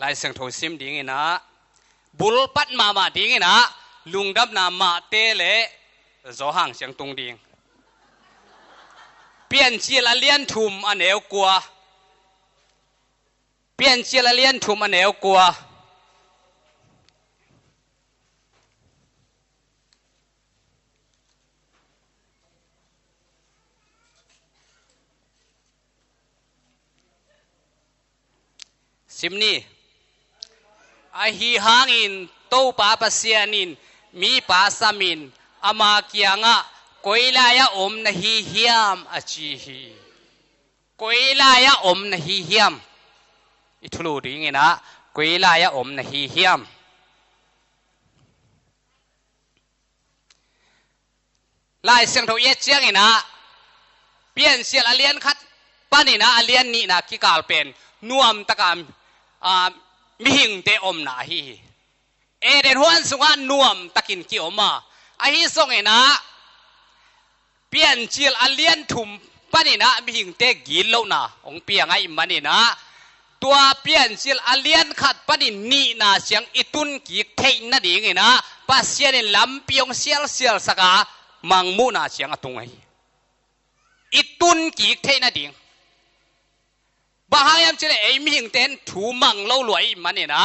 ลายเสียงโทซิมดิ้งนะบุลปัดมาดิ้งนะลุงดับนามาเตเลโจห่างเสียงตุงดิ้งเปลี่ยนจีละเลียนทุ่มอันเอวกัวเปลี่ยนจีละเลียนทุ่มอันเอวกัวซิมนี่ไอฮีหางอินโตปาปเสียนินมีปาสามินอามาเกียงะกุยลายอมนะฮีเฮียมอจีฮีกุยลายอมนะฮีเฮียมอิทุลูดิ้งนะกุยลายอมนะฮีเฮียมลายเสียงทวีเจียงนะเปลี่ยนเสียงอเลียนคัดป้านี่นะอเลียนนี่นะกิกาลเป็นนวมตะการมิหิงเตอมนาฮีเอเดนฮวนสุงานนวมตะกินกิอมมาไอฮิส่งเอนะเปลี่ยนจิลอเลียนถุมปานี่นะมิหิงเตกินแล้วนะองเปียงไอมันนี่นะตัวเปลี่ยนจิลอเลียนขัดปานี่นี่นะเสียงอิตุนกิกเทนนะดิ่งไงนะปัสเซียนลำเปียงเซียลสกามังมูนะเสียงอตุงไออิตุนกิกเทนนะดิ่งบางอย่างจะเลยมิหิงเต้นถูมังเล่ารวยมันเนี่ยนะ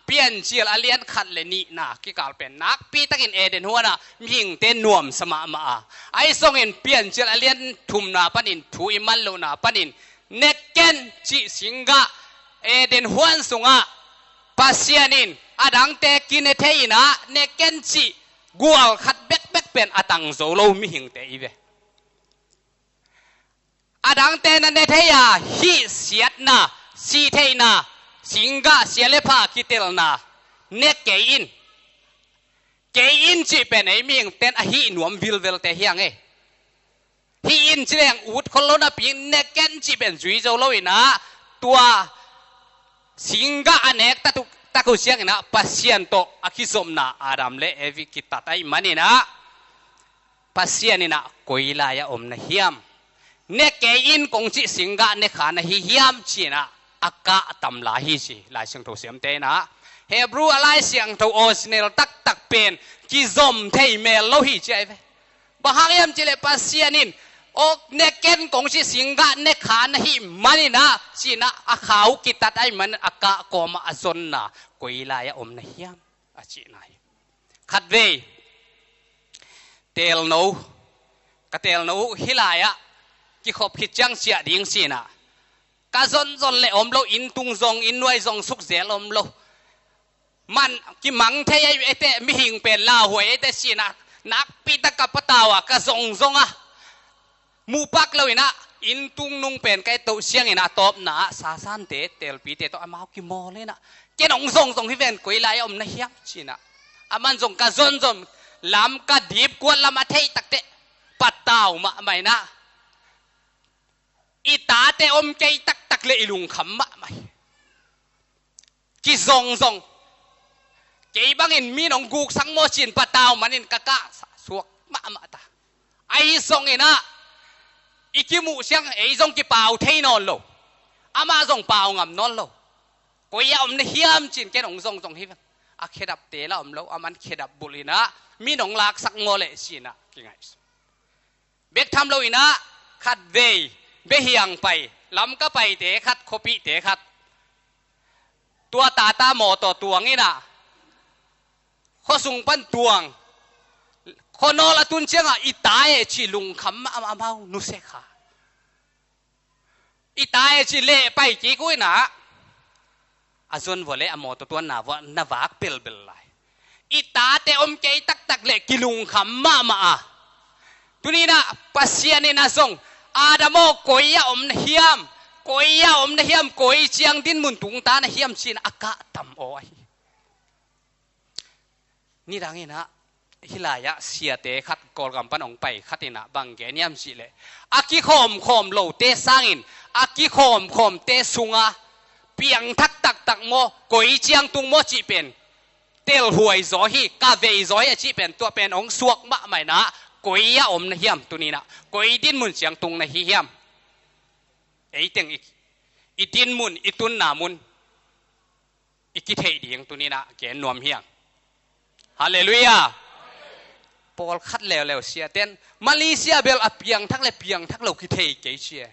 เปลี่ยนเชียร์อเลียนขัดเลยนี่นะกิกาลเป็นนักปีตะกินเอเดนหัวนะมิหิงเต้นนวมสมามาไอส่งเห็นเปลี่ยนเชียร์อเลียนทุ่มนาปนินถูอิมันโลนาปนินเนกเกนจิสิงกะเอเดนหัวสุงะปัสเซียนินอดังเตกินเทยนะเนกเกนจิกัวขัดเบ็กเป็นอตังโซโลมิหิงเตอีเวอดังเตนันเทียฮิเสียดนาสีเทนาสิงกะเสียเลพาคิเตลนาเนกเกอินจีเป็นไอมิงเต้นอหินวมวิลเวลเตเฮียงเอฮิอินจีเรียงอุดคนโลนาปีเนกเกนจีเป็นจุยโจโลอินะตัวสิงกะอเนกตะกุเสียงนะปัสเซียนโตอคิสมนาอารามเลเอวิกิตาไตมันนี่นะปัสเซียนนี่นะกุยลายอมนะเฮียมเนกเกอินกงจิสิงกะเนขานะฮิยามจีนะอากาตำลาฮิสิลายเสียงโทเสียมเตนะเฮบรูอะไรเสียงโทโอสเนลตักเป็นกิซอมเทเมลโลฮิเจเวบางอย่างจีเลปัสเซียนินโอเนกเกนกงจิสิงกะเนขานะฮิมันนี่นะจีนะอาขาวกิตัดไอมันอากาโกมาอซนนะกุยลายอมนะฮิยามอาจีนายขัดเวเตลโนกะเตลโนฮิลายะกิขบขิดจังเสียดิ่งสินะกะจนเลยอมโลอินตุงจงอินนวยจงสุกเสียลมโลมันกิมังเทยไอเตมิหิงเป็นลาหวยไอเตสินะนักปีตะกับปตาวะกะจงอ่ะมูปักเลยนะอินตุงนุงเป็นไกตัวเสียงนะตบนะซาซันเตเตลปีเตตัวอามากิโมเลยนะเกนองจงที่เป็นกุยลายอมนะเฮียสินะอามันจงกะจนลำกะดีบกวนลำมาเทยตักเตปตาวมาไม่นะอีตาเตอมใจตักเลยลุงขำมะไม่กิซงเกี่ยบังอินมีน้องกูสังโมชินปะตาวมันอินกะกะสวกมะตาไอซงอินะอีกิมูเสียงไอซงกิเปล่าเทนอนโลอามาซงเปล่างำนอนโลก็ยาอมเฮียมจินแกน้องซงฮิวอาเคดับเตละอมโลอามันเคดับบุลีนะมีน้องลักสักโมเลสินะกิไงเบกทำโลอินะขัดเวเบียงไปลำก็ไปเตะคัดคบิเตะคัดตัวตาหมอต่อตัวงี้นะข้อสุงปั้นตวงคนนอละตุนเชียงอ่ะอีตายจีลุงคำอามานุเสขาอีตายจีเล่ไปกี่กุ้ยนะอาจนวันเล่อหมอตัวน่ะว่านวักเปิลไลอีตาเตอมใจตักเล่กิลุงคำมาตัวนี้นะปัสเซียนี่นะส่งอาดามโกยอมเฮียมโกยอมเฮียมโกยเชียงดินมุนตุงตาเฮียมชินอากาตำโอ้ยนี่ดังนี้นะฮิลายะเสียเตะขัดกอลกำปั้นองไปขัดนะบังเกเนียมสิเลยอากิโคมโลเตสังอินอากิโคมเตสุงะเปียงตักโมโกยเชียงตุงโมจีเป็นเตลหวยจอฮีกาเวจอยจีเป็นตัวเป็นองสวกมะไม่นะกุยยาอมนะเฮียมตัวนี้นะกุยดินมุนเสียงตุงนะเฮียมไอ้เต็งอีดินมุนอีตุนนามุน อีกกิเทดิงตัวนี้นะเกณฑ์นวมเฮียงฮาเลลูยาปอลคัดแล้วเสียเต้นมาเลเซียเบลอเปียงทั้งเลยเปียงทั้งเรากิเทเกเชีย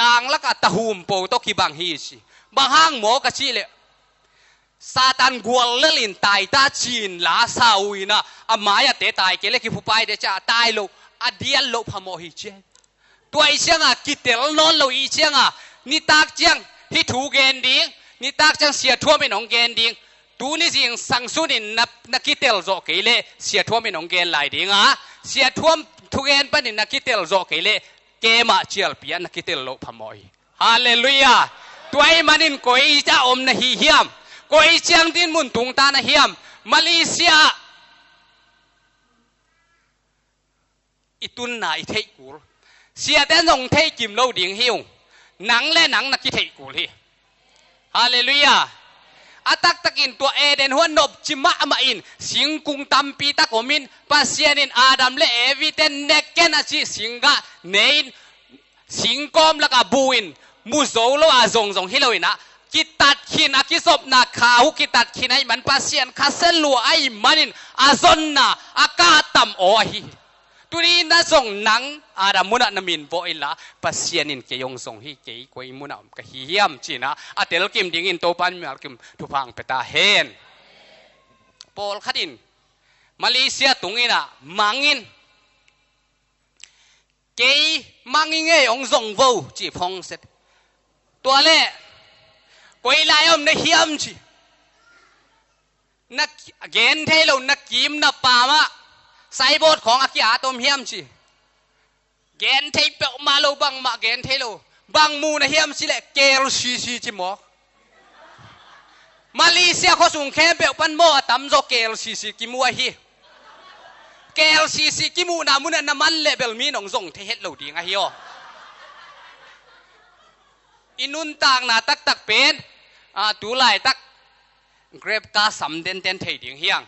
ต่างแล้วก็ตะหุมโปตกีบางฮีสิบางห้างหมอกระชีเลยซาตันกวลเลลินตายตาจีนลาซาวินะอามายเตตายเกลกิผู้ไปเดชะตายโลอเดียนโลพโมหิเจตัวอีเชียงอ่ะกิเตลนอนโลอีเชียงอ่ะนี่ตากเจียงที่ถูเกนดิงนี่ตากเจียงเสียทั่วไม่หนองเกนดิงตูนี่สิงสังสุนินนักกิเตลโจเกเลเสียทั่วไม่หนองเกนไหลดิงอ่ะเสียทั่วทุเกนปนินนักกิเตลโจเกเลเกมาเชียลเปียนักกิเตลโลพโมหิฮาเลลูยาตัวไอ้มันินก็อีจ้าอมนะฮิเฮียมก็อีเชียงดินมุนตุงตานะเฮียมมาเลเซียอีตุนนาอีเทกูเสียแต่นงเทกิมโลดิ่งหิวหนังและหนังนักกิเทกูลีฮาเลลูยาอาตักตะกินตัวเอเดนหัวนบจิมะมาอินสิงกุงตัมปีตะกมินปัสยานินอาดัมและเอวิเตนเนกเกนอาชิสิงกะเนนสิงกอมและกะบูอินมูโซโลอาซงฮิโลอินะกิตัดขินอากิศบนาขาวกิตัดขินไอ้มันปัสยานคาเซลัวไอ้มันินอาซอนนาอากาตัมโอฮีตุนี้น่าส่งหนังอาดามุนะนามินโบอิละปัสยานินเกยงส่งฮีเกยกวยมุนะกะฮิยามจีนะอาเตลกิมดิ่งอินโตปันมีอัลกิมทุพังเปตาเฮนปอลขัดินมาเลเซียตุงอินะมังอินเกยมังอินเอองส่งโวจีพงเสร็จตัวเล่กวยลายอมในเฮียมจีนักเกณฑ์เทโลนักกิมนับปามะไซบอดของอากิอาตมเฮียมจีเกณฑ์เทเปอมาโลบังมาเกณฑ์เทโลบังมูนะเฮียมจีแหละเกลซีจีหมอมาเลเซียเขาส่งแค่เปอปันโมตั้มโจเกลซีกิมัวฮีเกลซีกิมูนามุนะน้ำมันเลเบลมีน้องส่งเทเฮตโลดีงะฮิโออินุนต่างนาตักเป็นตูไลตักเกรบกาสำเด่นเทดิ่งเฮียง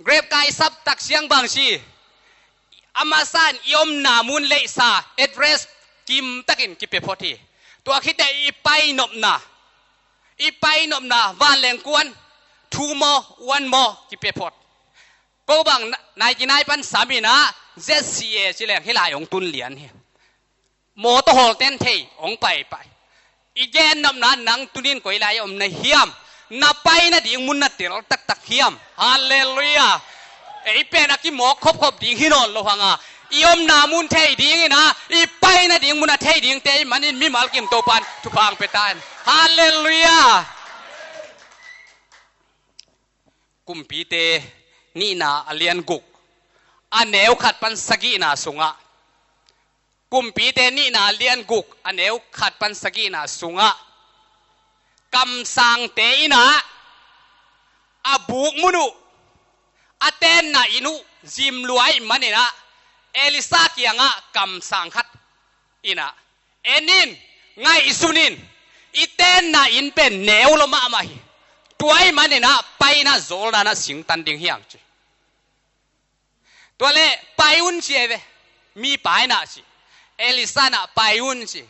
เกรบกาซับตักเสียงบางชีอามาซานยมนามุนเลซาเอดเรสกิมตักินกิเปพอทีตัวคิดแต่อีไปนบนาวันแรงกวนทูโมวันโมกิเปพอดก็บางนายกินายปันสามีนะเจสซีเอจิแรงให้ลายองตุนเหรียญเฮียโมโตโฮลเต้นเทองไปอีเกนนำนั้นนังตุนินก็อีไลอมในเฮียมนับไปนะดิ่งมุนนัดเตลตักเฮียมฮาเลลูยาไอเป็นอากิหมอครบดิ่งฮิโนโลหังอ่ะอีอมนามุนเทดิ่งนะอีไปนะดิ่งมุนนัดเทดิ่งเตมันนี่มีมัลกิมโตปันทุพังเปตันฮาเลลูยากุมปีเตนี่นาอเลียนกุกอันเนวขัดปันสกีนาสุงะกุมปีเตนี่นาเลียนกุกอันเอวขัดปันสกีนาสุงะกำสังเตอินะอาบุกมุนุอาเตนนาอินุจิมลวยมันนี่นะเอลิซาเกียงะกำสังขัดอินะเอนินไงอิสุนินอีเตนนาอินเป็นเนวลมามาฮีตัวไอ้มันนี่นะไปนะโจลนะสิงตันดิ่งเฮียงจีตัวเล่ไปอุ่นเชียเวมีไปนะสิเอลิซานะไปอุ่นสิ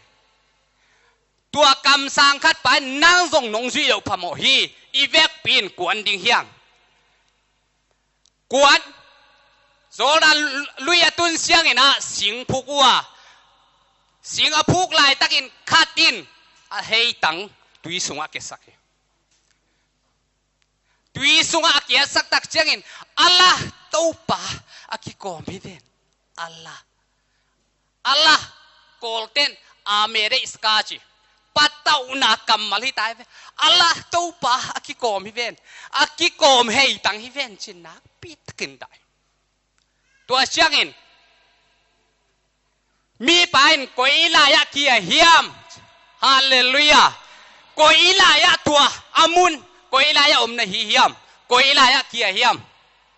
ตัวกำสังคัดไปนั่งส่งนงสุยเอาพมฮีอีเวกปีนกวนดิ่งเฮียงกวนโซดาลุยตุนเสียงนะสิงพุกว่าสิงอพุกลายตักินขัดดินเฮตังตุยสุงะเกสักตุยสุงะเกสักตักเจียงอัลลาห์ตูปะอากิโกมิเดนอัลลาห์โกลเทนอาเมริสกาจีปัตตาอุนากัมมาลิตายอัลลาห์ตูปะอากิโกมฮิเวนอากิโกมเฮตังฮิเวนจินักปิดกินได้ตัวเชียงอินมีไปน์กอยลายะเกียเฮียมฮาเลลูยากอยลายะตัวอามุนกอยลายะอมนะฮิเฮียมกอยลายะเกียเฮียม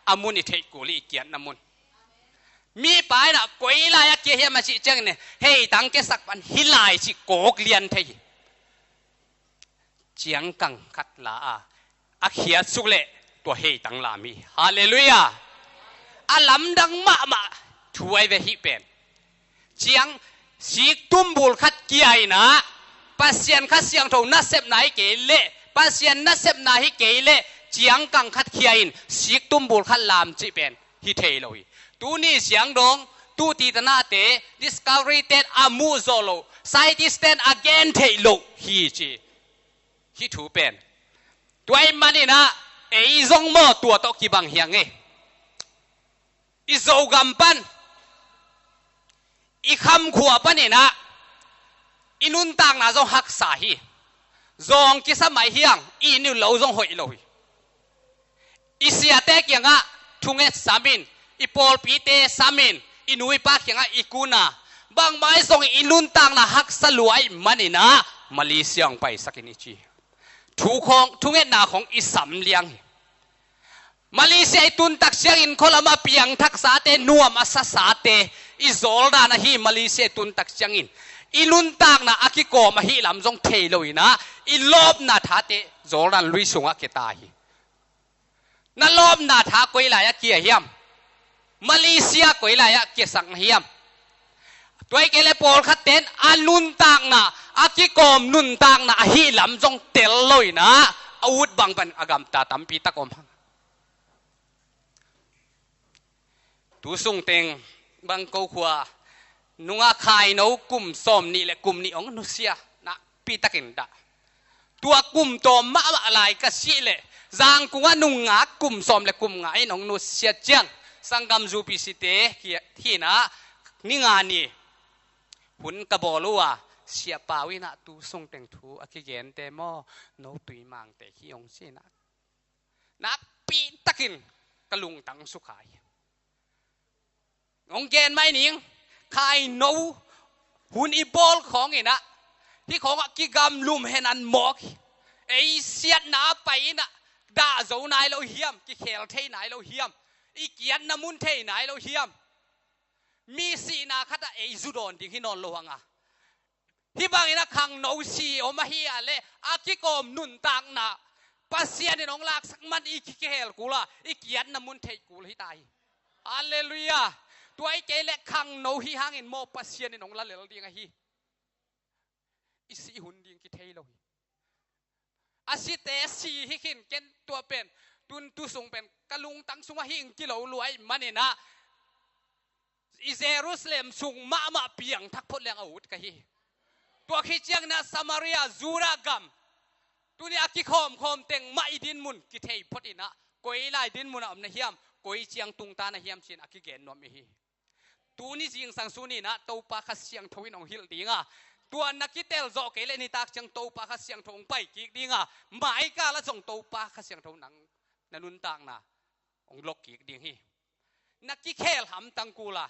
อามุนอิเทกุลีเกียนนามุนมีไปนะกวยลายเกี่ยมาสิจังเนี่ยเฮ้ยตั้งแกสักปันฮิลายสิโกกเลียนเทยเจียงกังคัดลาอาเขียสุเล่ตัวเฮ้ยตั้งลามีฮาเลลูยาอาลำดังมาช่วยเวหิเป็นเจียงสีตุ้มบุลคัดเกี่ยนะป pasien kha siang tho na sep nai ke le pasien na sep na hi ke le chiang kang khat khiain sik tum bul khat lam chi pen hi thei loi tu ni siang dong tu ti tana te discovery ten amu zolo scientist ten again thei lo hi chi hi thu pen tuai mani na ei zong mo tua to ki bang hiang e i zo gam pan i kham khua pani na inun tang na zong hak sa hi zong ki samai hiang i nu lo zong hoi lo hi i sia te kyanga thunge samin i pol pi te samin i nui pa kyanga ikuna bang mai zong inun tang na hak sa luai mani na malaysiang pai sakini chi thu khong thunge na khong i sam liang Malaysia tun tak siang in kolama piang thak sa te nuam asa sa te i zol da na hi Malaysia tun tak siang in ilun tak na akiko ma hi lam jong thei loina i lob na tha te zol ran lui sunga ke ta hi na lob na tha koi la ya kia hiam Malaysia koi la ya ke sang hiam toy ke le pol khat ten anun tak na akikom nun tak na hi lam jong tel loina awut bang pan agam ta tampi takom tu sung teng bang ko khwa nunga khai no kum som ni le kum ni ong nu sia na pi takin da tua kum to ma lai ka si le zang kunga nunga kum som le kum ngai nong nu sia chiang sangam zu pi si te hi na ni nga ni hun ka boluwa sia pawi na tu sung teng thu akigen te mo no tui mang te hi ong si na pi takin kalung tang su khai ông gen mai ning khai no hun i bol khong ina hi khong ki gam lum hen an mok ei siat na pai na da zo nai lo hiam ki khel thei nai lo hiam i kian na mun thei nai lo hiam mi si na khata ei zu don ding hi non lo hanga hi bang ina khang no si o ma hi ale akikom nun tang na pasian ni nong lak sak man i ki khel kula i kian na mun thei kul hi tai hallelujah tuai ke le khang no hi hangin mo pasien ni nong la lel ding a hi isi hun ding ki thei lo hi asite si hi kin ken tua pen tun tu sung pen kalung tang sunga hing ki lo luai manena i Jerusalem sung ma ma piang thak phot leng out ka hi tua khi chiang na Samaria zura gam tuni aki khom khom teng mai din mun ki thei phot ina koi lai din mun am na hiam koi chiang tung ta na hiam chin aki gen nom hi tu ni jing sang su ni na to pa kha siang thoin ong hil dinga tua nakitel zo ke le ni tak chang to pa kha siang thong pai ki dinga mai ka la chong to pa kha siang thong nang nanun tak na ong lok ki ding hi nakki khel ham tang kula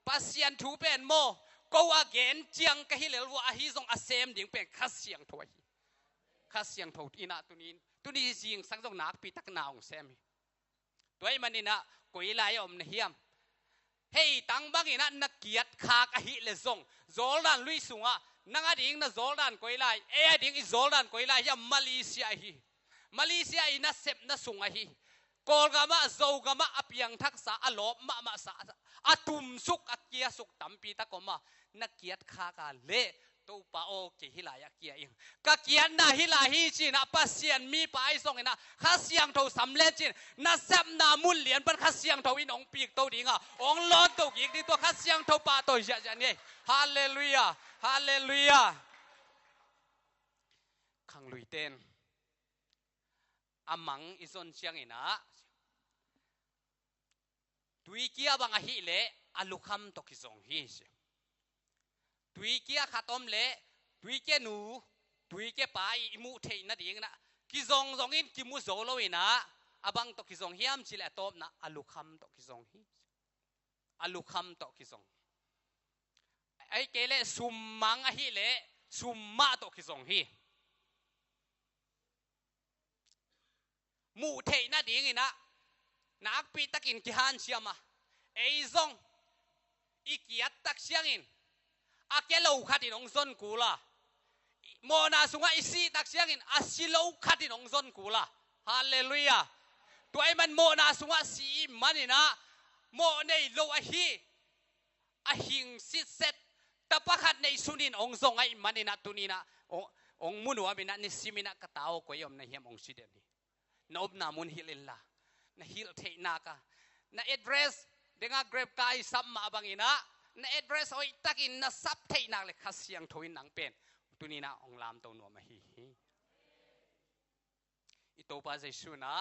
pasian thu pen mo ko again chiang ka hi lel wa hi zong asem ding pen kha siang thoi kha siang tho ina tunin tuni jing sang jong nak pi tak na ong sem hi toy manina koi lai om na hiam hey tang bangina nakiat khak a hi le zong zoldan lui sunga nanga ding na zoldan koilai e ding i zoldan koilai ya Malaysia ina sep na sunga hi kolgama zogama apiang thaksa alop ma sa atum suk akia suk tampi ta koma nakiat khaka le to pa o ke hilaya kia ing ka kian na hila hi chi na pasian mi pa ai song ina kha siang tho samle chin na sap na mun lian pan kha siang tho in ong pik to dinga ong lon to gi ti to kha siang tho pa to ja ja ni hallelujah hallelujah khang lui ten amang izon siang ina tui kia bang a hi le alukham to ki zong hi tui kia khatom le tui ke nu tui ke pai imu thei na ding na ki zong zong in ki mu zo lo ina abang to ki zong hiam chile top na alukham to ki zong hi alukham to ki zong ai ke le summang a hi le summa to ki zong hi mu thei na ding ina nak pi takin ki han siama ei zong ikiat tak siangin akelo khatin ong zon kula mona sunga isi tak siangin asilo khatin ong zon kula hallelujah tuai man mona sunga si manina mo nei lo a hi a hing sit set tapakhat nei sunin ong zong ai manina tunina องมุนว่ามินะนิสิมินะกะตาวก็ยอมนะเฮียมองสิเดนี่นอบนามุนฮิลินละนะฮิลเทนากะna address denga grab kai samma bangina na address oi takin na sap thei nak le khasiang thoin nang pen tunina onglam to no ma hi ito pa jesu na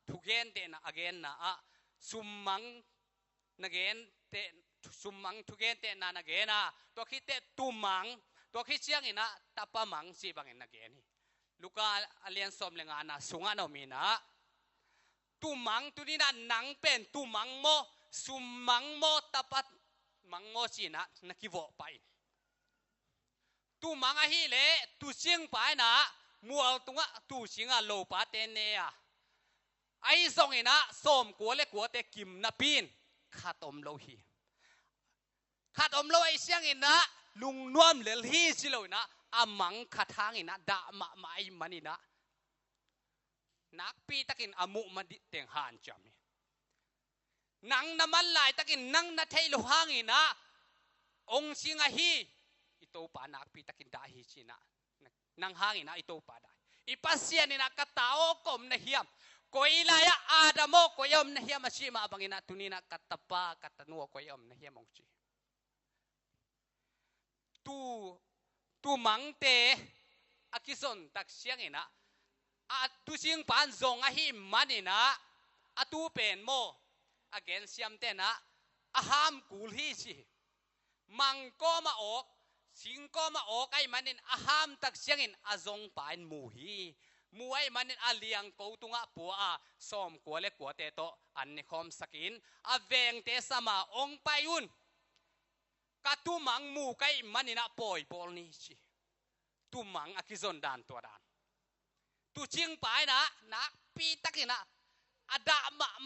thugen te na again na a summang nagen te summang thugen te na nagena to khite tumang to khichiang ina tapamang si bangin nagen hi luka alian som lenga na sunga no mina tumang tunina nang pen tumang mo sumang mo tapat mango china nakivo pai tumang a hi le tu sing pai na mual tunga tu singa lo pa te ne a ai song ina som ko le ko te kim na pin khatom lo hi khatom lo ai siang ina lung nuam le hi si lo na amang khathang ina da ma mai manina nak pi takin amu ma di teng han chami nang naman lai takin nang na thei lo hangina ong singa hi ito pa nak pi takin da hi china nang hangina ito pa da ipasian ina katao kom na hiam koilaya adamo koyom na hiam asima bangina tunina katapa katanu koyom na hiam ong chi tu mangte akison taksiang ina at tu sing pan zong a hi manina atu pen mo again siam te na aham kul hi si mang ko ma ok sing ko ma ok ai manin aham tak siangin azong pan mu hi mu ai manin aliang ko tunga pu a som ko le ko te to an ni khom sakin aveng te sama ong payun katu mang mu kai manina poi pol ni chi tu mang akizon dan to dan tu ching pai na pi takina ada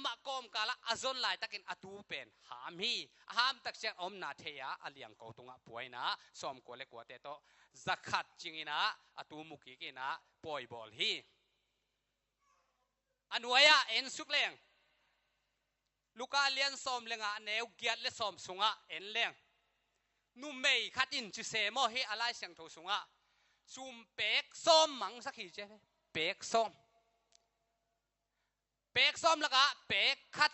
ma kom kala azon lai takin atu pen ham hi ham tak siang om na theya aliang ko tunga puaina som ko le ko te to zakhat chingina atu muki kina poi bol hi anuaya en sukleng luka lian som lenga neu giat le som sunga en leng nu mei khatin chi se mo hi alai siang tho sunga sum pek som mang sakhi che pek som pek som laka pek khat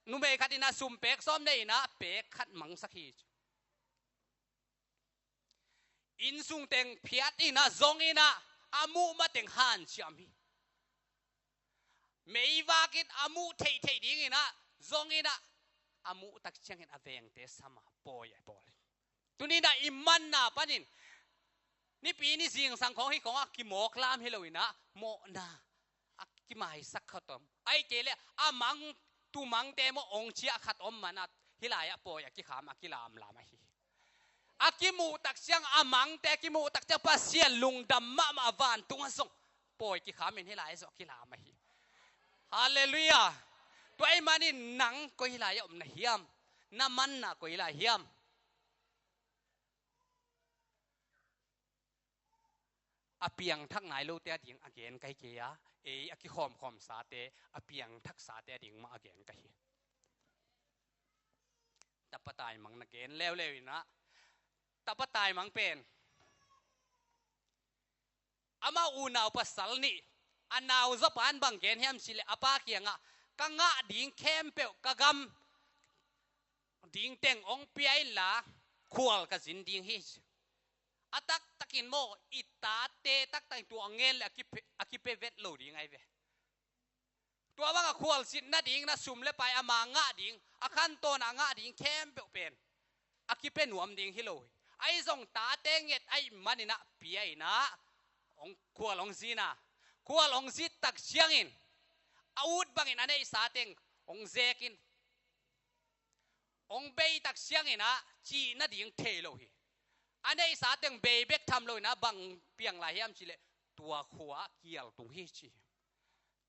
nu mei khatina sum pek som nei na pek khat mang sakhi in sung teng phiat ina zong ina amu ma teng han chami mei wakit amu thei ding ina zong ina amu tak chang in aveng te sama poi tunina iman na panin ni pi ni sing sang khong hi khong ki mo klam heloina mo na ki mai sak khatom ai kele amang tu mang te mo ong chia khatom manat hilaya poya ki kham akilam lama hi akimu tak siang amang te kimu tak cha pasian lungdam ma van tunga song poi ki khamin hilaya so kilama hi hallelujah toy mani nang ko hilaya na hiam na man na ko hilaya hiam apiang thak nai lo te ding again kai ke ya e aki khom sa te apiang thak sa te ding ma again kai tapatai mang na gen lew na tapatai mang pen ama unaw pasal ni anaw za pan bang gen hiam sile apa kianga kanga ding khem pe kagam ding teng ong piai la khual ka zin ding hi atak takin mo itate tak tang tu angel akipe vet lo ding ai ve tua banga khwal sin na ding na sum le pai ama nga ding akhan to na nga ding khem pe pen akipe nuam ding hi lo ai zong ta te nget ai manina piai na ong khwal ong zina khwal ong zit tak siangin out bangin anei sa teng ong zekin ong bei tak siangina chi na ding the lo hi anei sa teng bei bek tham lo na bang piang la hiam chile tua khwa kial tung hi chi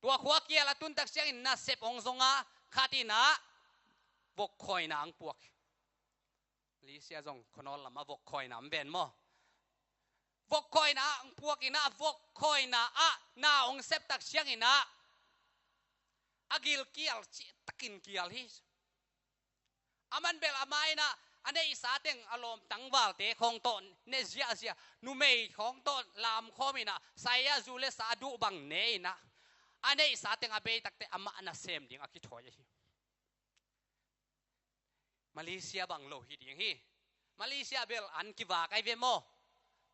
tua khwa kial atun tak siang in na sep ong zonga khatina vok khoi na ang puak li sia zong khonol lama vok khoi na ben mo vok khoi na ang puak ina vok khoi na a na ong sep tak siang ina agil kial chi takin kial hi aman bel amai na อันนี้สาเต็งอารมณ์ตั้งว่าเตะของต้นเนเซียเสียนุ่มเมย์ของต้นลามข้อมีนะไซยาจูเลสาดูบังเนยนะอันนี้สาเต็งอาเบตักเตะอามาอันเซมดิ่งอาคิดถอยมาเลเซียบังโลหิดิ่งฮีมาเลเซียเบลอันกิวากไอเวโม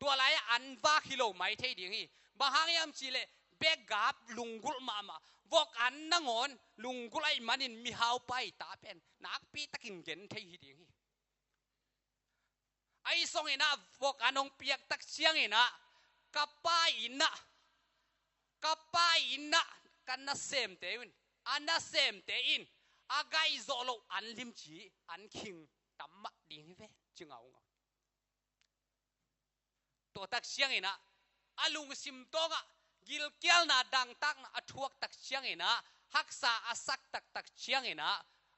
ตัวไรอันวากิโลไม่เท่ดิ่งฮีบางอย่างยามชิเลเบกับลุงกุลมามาวกอันนังอนลุงกุลไอมันอินมีฮาวไปตาเป็นนักปีตะกินเกนเท่ดิ่งฮีไอ้ทรงอินะวกอันองเปียกตักเชียงอินะกับป้าอินะกับป้าอินะกันน่ะเซมเตวินอันน่ะเซมเตอินอากายโซโลอันลิมจีอันคิงตัมมะดิ่งฮีเวจึงเอาตัวตักเชียงอินะอาลุงซิมโตงะกิลเกียลนาดังตักนะอทวกตักเชียงอินะฮักษาอาศักตักเชียงอินะ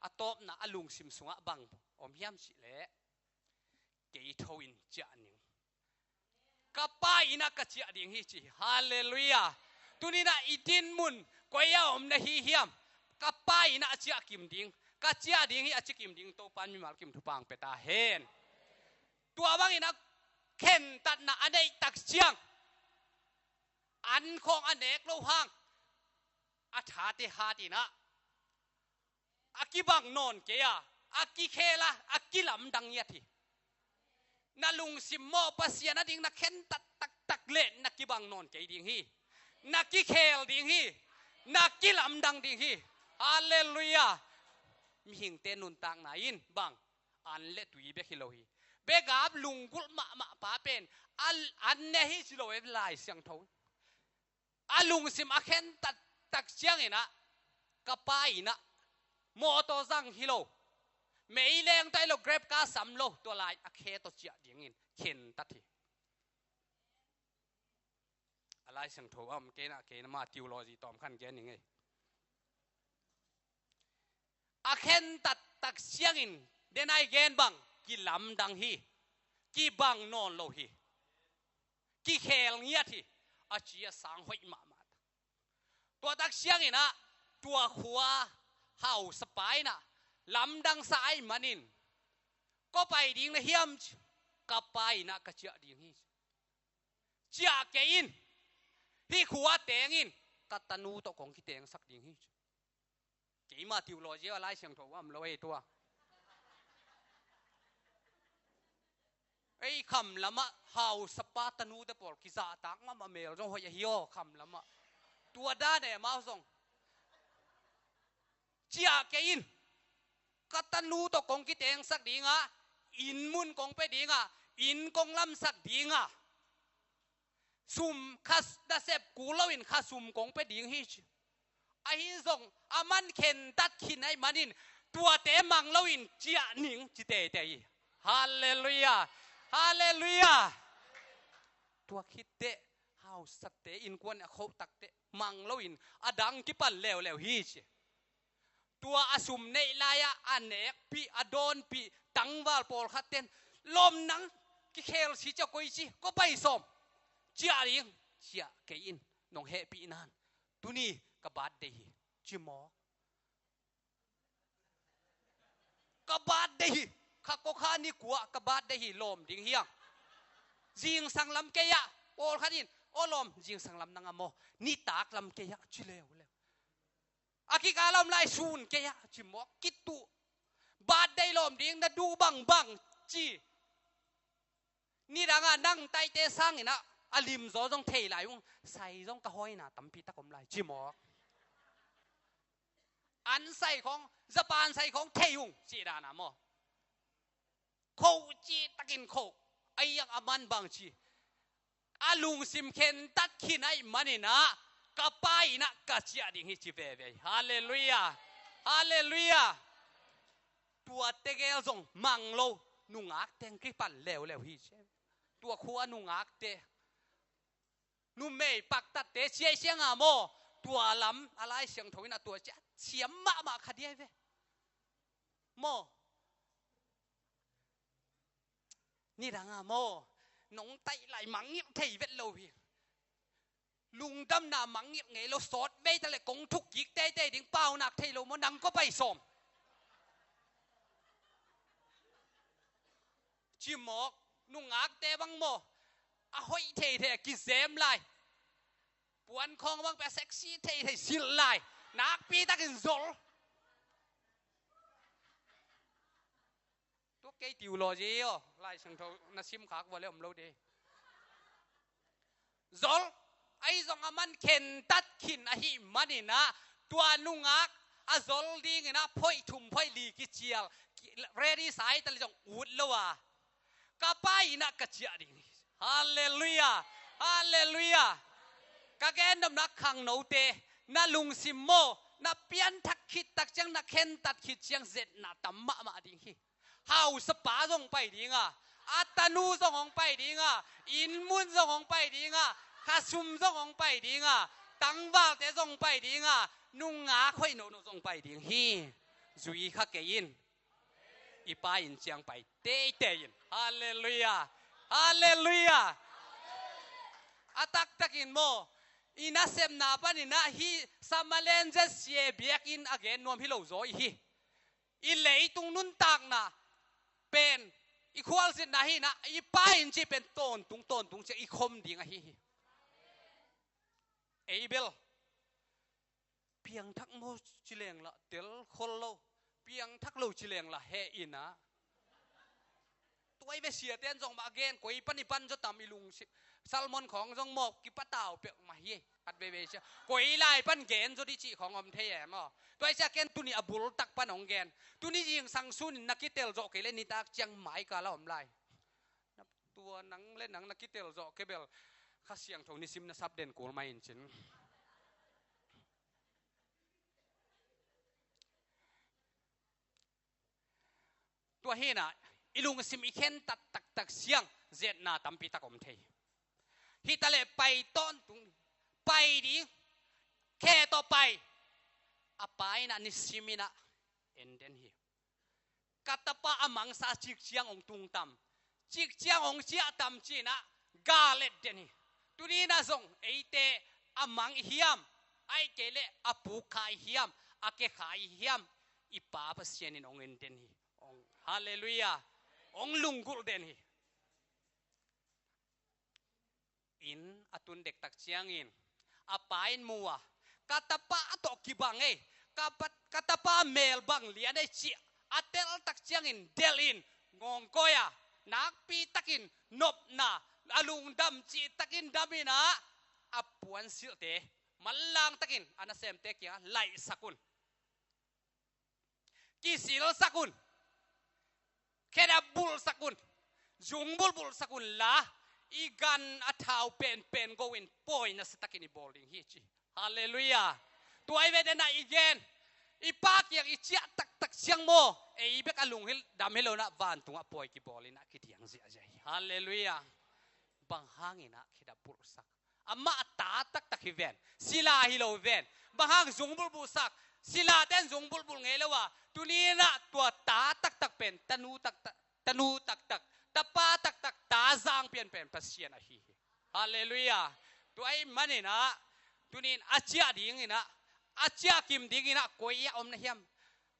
อตบนะอาลุงซิมสุงะบังอมยามสิเลเกยทวินเจานิงกับป้าอินักกะเจาดิ่งฮิจิฮาเลลูยาตุนีนะอิดินมุนก็ยาอมนะฮิฮิมกับป้าอินักเจากิมดิ่งกะเจาดิ่งฮิอจิกิมดิ่งโตปันมีมาลกิมทุปังเปตาเฮนตัวบางอินักเข็นตัดนะอันใดตักเชียงอันของอันเอกโลหังอาชาติฮาตินะอากิบังนอนเกียอากิเคละอากิลำดังยะทีนาลุงสิมโมปัสยานาดิ่งนักเข็นตักเล่นนักกิบังนอนเกียดิ่งฮีนักกิเคลดิ่งฮีนักกิลำดังดิ่งฮีฮาเลลูยามีหิงเตนุนตังนายินบังอันเล็ดวีเบคิโลฮีเบกาบลุงกุลมาป้าเป็นอันเนฮิสิโลเอฟไลเสียงทงอาลุงสิมอาเข็นตักเชียงอินะกับป้าอินะโมโตซังฮิโลไม่แรงแต่เราเกรบก้าสำโลตัวลายอาเคตัวเจียดิ่งอินเข็นตัดทีอะไรเสียงทงว่ามันเกณฑ์มาทิวโลจีตอมขั้นเกณฑ์ยังไงอาเข็นตักเชียงอินเดนไอเกณฑ์บังกีลำดังฮีกีบังนอนโลฮีกีเคลเงียทีอาชีพสังหอยมาตัวตักเชียงอินะตัวขัวเห่าสปายนะลำดังสายมันินก็ไปดิ่งในเฮียมกับไปนะกระเจาะดิ่งฮีเจ้าเกินพี่ขัวเตงินกัตนูตกองกิเตงสักดิ่งฮีเกี่ยมาทิวโลจีอะไรเสียงถูกว่ามันลอยตัวไอ้คำละมะเห่าสปาตนูแต่ปอดกิจตักมาเมลจงหอยเหี้ยคำละมะตัวด้านเนี่ยมาส่งเจ้าเกินกัตนูตกองกิเตงสักดิ่งอ่ะอินมุนกองไปดิ่งอ่ะอินกองลำสักดิ่งอ่ะซุ่มคัสดาเซบกูเลวินคัสซุ่มกองไปดิ่งฮิชไอ้ส่งอามันเข็นตัดขินไอ้มันินตัวเตมังเลวินเจ้าหนิงจิเตเตยฮาเลลูยาฮาเลลูยาตัวคิดเตะเฮาสักเตอินกวนเขาตักเตะมังเลวินอดังกิปันเลวฮิชตัวอสุมในลายอันเนกปีอดอนปีตังวาลปอลขัดเต้นลมนังกิเคลสิจะกุยจีก็ไปสมเจ้าเองเจ้าเกินน้องเฮปีนันตุนี่กบาดเดฮีจิมอกบาดเดฮีข้าก็ข้านี่กัวกบาดเดฮีลมดิ่งเฮียงจิงสังลำเกียปอลขัดอินโอลมจิงสังลำนังอโมนี่ตากลำเกียจิเลวอากิกาลมไล่ซูนเกียจิมอกกิตุบาดได้ลมดิ่งนะดูบังจีนี่ดังนั่งไตเตสังนะอลิมโซจงเทไหลวงใส่จงกระห้อยนะตั้มพีตะกมไล่จิมอกอันใส่ของญี่ปุ่นใส่ของเทยุงจีดานะโมโคจีตะกินโคไอ้ยังอามันบางจีอาลุงซิมเคนตัดขินไอ้มันนี่นะกับไปนะกัจจาดิ่งฮิจิเวเวฮาเลลูยาฮาเลลูยาตัวเตเกลซงมังโลนุงักเตงคริปันเลวฮิเชตัวขัวนุงักเตนุเมย์ปักตัดเตเชียเชียงอาโมตัวลำอะไรเสียงถอยนะตัวจะเฉียมมาคดีเวโมนี่ดังอาโมน้องไตไหลมังเงียบเทยเวทโลพีลุงดำนามังเงียบไงเราสอดไม่แต่เลยกงทุกยิกเต้ดิ่งเป้าหนักเทยโลมันดังก็ไปสม ชิมอกนุ่งอักเตบังโมอะห้อยเท่ๆกิเซมไลปวนคองบังไปเซ็กซี่เท่ๆสิลไลนักปีตะกินโซลตัวเกยติวโลจีอ๋อไล่ช่างเท่านาชิมขากว่าแล้วผมรู้ดีโซลไอ้จงอามันเข็นตัดขินอะหิมันนี่นะตัวนุ่งอักอะโซลดีไงนะพ่อยทุ่มพ่อยลีกิเจียลเรดี้สายตะลิจงอุดแล้ววะกะไปนักกะเจียดิฮาเลลูยาฮาเลลูยากะแกนดำนักขังโนเตน่าลุงซิมโมน่าเปียนทักขิดตักจังน่าเข็นตัดขิดจังเจ็ดน่าตัมมะมาดิงฮีเฮาสปาส่งไปดิงอ่ะอัตนูส่งของไปดิงอ่ะอินมุนส่งของไปดิงอ่ะคาซุมส่งของไปดิงอ่ะตังว่าเตส่งไปดิงอ่ะนุ่งงาค่อยโนส่งไปดิงฮีจุยข้าเกยินอีป้าอินเจียงไปเตยเตยินฮาเลลูยาฮาเลลูยาอาตักตักินโมอินาเซมนาปันอินาฮีสามาเลนเจเสียเบียกินอเกนนวมพิโลโซอีฮีอิเลตุงนุนตักนะเป็นอีควอลสินะฮีนะอีป้าอินจีเป็นต้นตุงเจอีคมดิ่งอะฮีเอเบลเพียงทักโมจิเลงละเดลคนโลเพียงทักโลจิเลงละเฮอินะตัวไอ้เบเสียเต้นจงมาเกนกวยปันปันจะตามอีลุงซัลมอนของจงหมอกกิปะเต่าเปียกมาเฮอัดเบเบเชียกวยไล่ปันเกนจุดิจิของอมเทียมอ่ะตัวไอ้เจ้าเกนตุนี่อบุลตักปันของเกนตุนี่ยิงสังสุนนักกิเตลโจเกเลนิตาเจียงหมายกาลอมไล่ตัวหนังเล่นหนังนักกิเตลโจเกเบลข้าเสียงทงนิซิมนะซับเด่นกูไม่เห็นชินตัวเฮน่ะอีลุงซิมอีเคนตักเสียงเจ็ดนาตัมปีตะกอมเทฮิตาเลไปต้นตุงไปดิแค่ต่อไปอปายน่ะนิซิมินะเอ็นเดนฮีกัตปะอมังสาจิกเชียงองตุงตัมจิกเชียงองเชียตัมจีนะกาเลดเดนฮีตุนีน่ะส่งเอเตอมังฮิยมไอเกเลอปูขายฮิยมอเกขายฮิยมอีป้าเปเสียนินองเอ็นเดนฮีฮาเลลูยาองลุงกุลเดนฮีอินอตุนเด็กตักเชียงอินอปาอินมัวกาตาปะตอกิบังเอกาตาปะเมลบังเลียนไอชีอเตลตักเชียงอินเดลินงงโกยานักปีตักินนบนาอลุงดำจีตักินดามินะอปวนสิลเตมัลลังตักินอันเซมเตกียไลสักุนกิสิลสักุนแค่ดับบุลสักุนจุงบุลสักุนละอีกันอัฐาวเป็นโกวินปอยนัสตักินิบอลลิงฮิจิฮาเลลูยาตัวไอเวเดน่าอีเกนอีปากยังอีเจียตักเสียงโมเออีเบกอลุงฮิลดำฮิโลนะวันตุงอปอยกิบอลลินะคิดยังเสียใจฮาเลลูยาบางหางอินะคิดดับบุลสักอามาตาตักฮิเวนศิลาฮิโลเวนบางหางจุงบุลสักศิลาเต้นจุงบุลไงเลยวะตุนีนะตัวตาตักเป็นตนูตักตาป้าตักตาจางเปลี่ยนเป็นพัศยานะฮีฮาเลลูยาตัวไอ้มันนี่นะตัวนี้อาเจียดิ่งนะอาเจียกิมดิ่งนะกวยอมนะเฮียม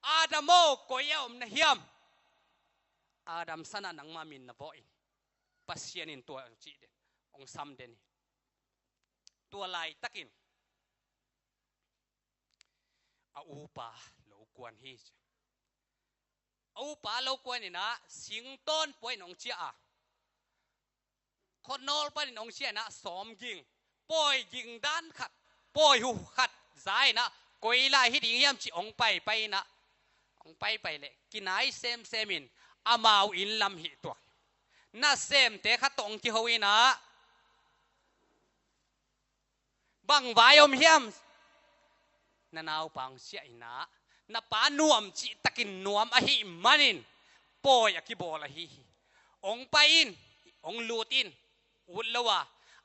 อาดัมโมกวยอมนะเฮียมอาดัมสนะนังมามินนะบ่อยพัศยานินตัวจีเดนองซัมเดนตัวลายตักินอาอูปาโลกวนฮีอูปาโลกวนนี่นะสิงต้นป่วยหนองเชียคนนอลป่วยหนองเชียนะสอมยิงป่วยยิงด้านขัดป่วยหูขัดใจนะกุยไล่ฮิดิงยามจีองไปนะองไปเลยกินไอเซมินอามาวอินลำหิตัวน่าเซมเตะขัดตรงที่เขาวินะบังไว้อมเฮียมนั่นเอาปังเสียอินะนับปานวมจิตะกินนวมอหิมันินปอยอกิบอลหิองไปอินองลูตินอุลลวะ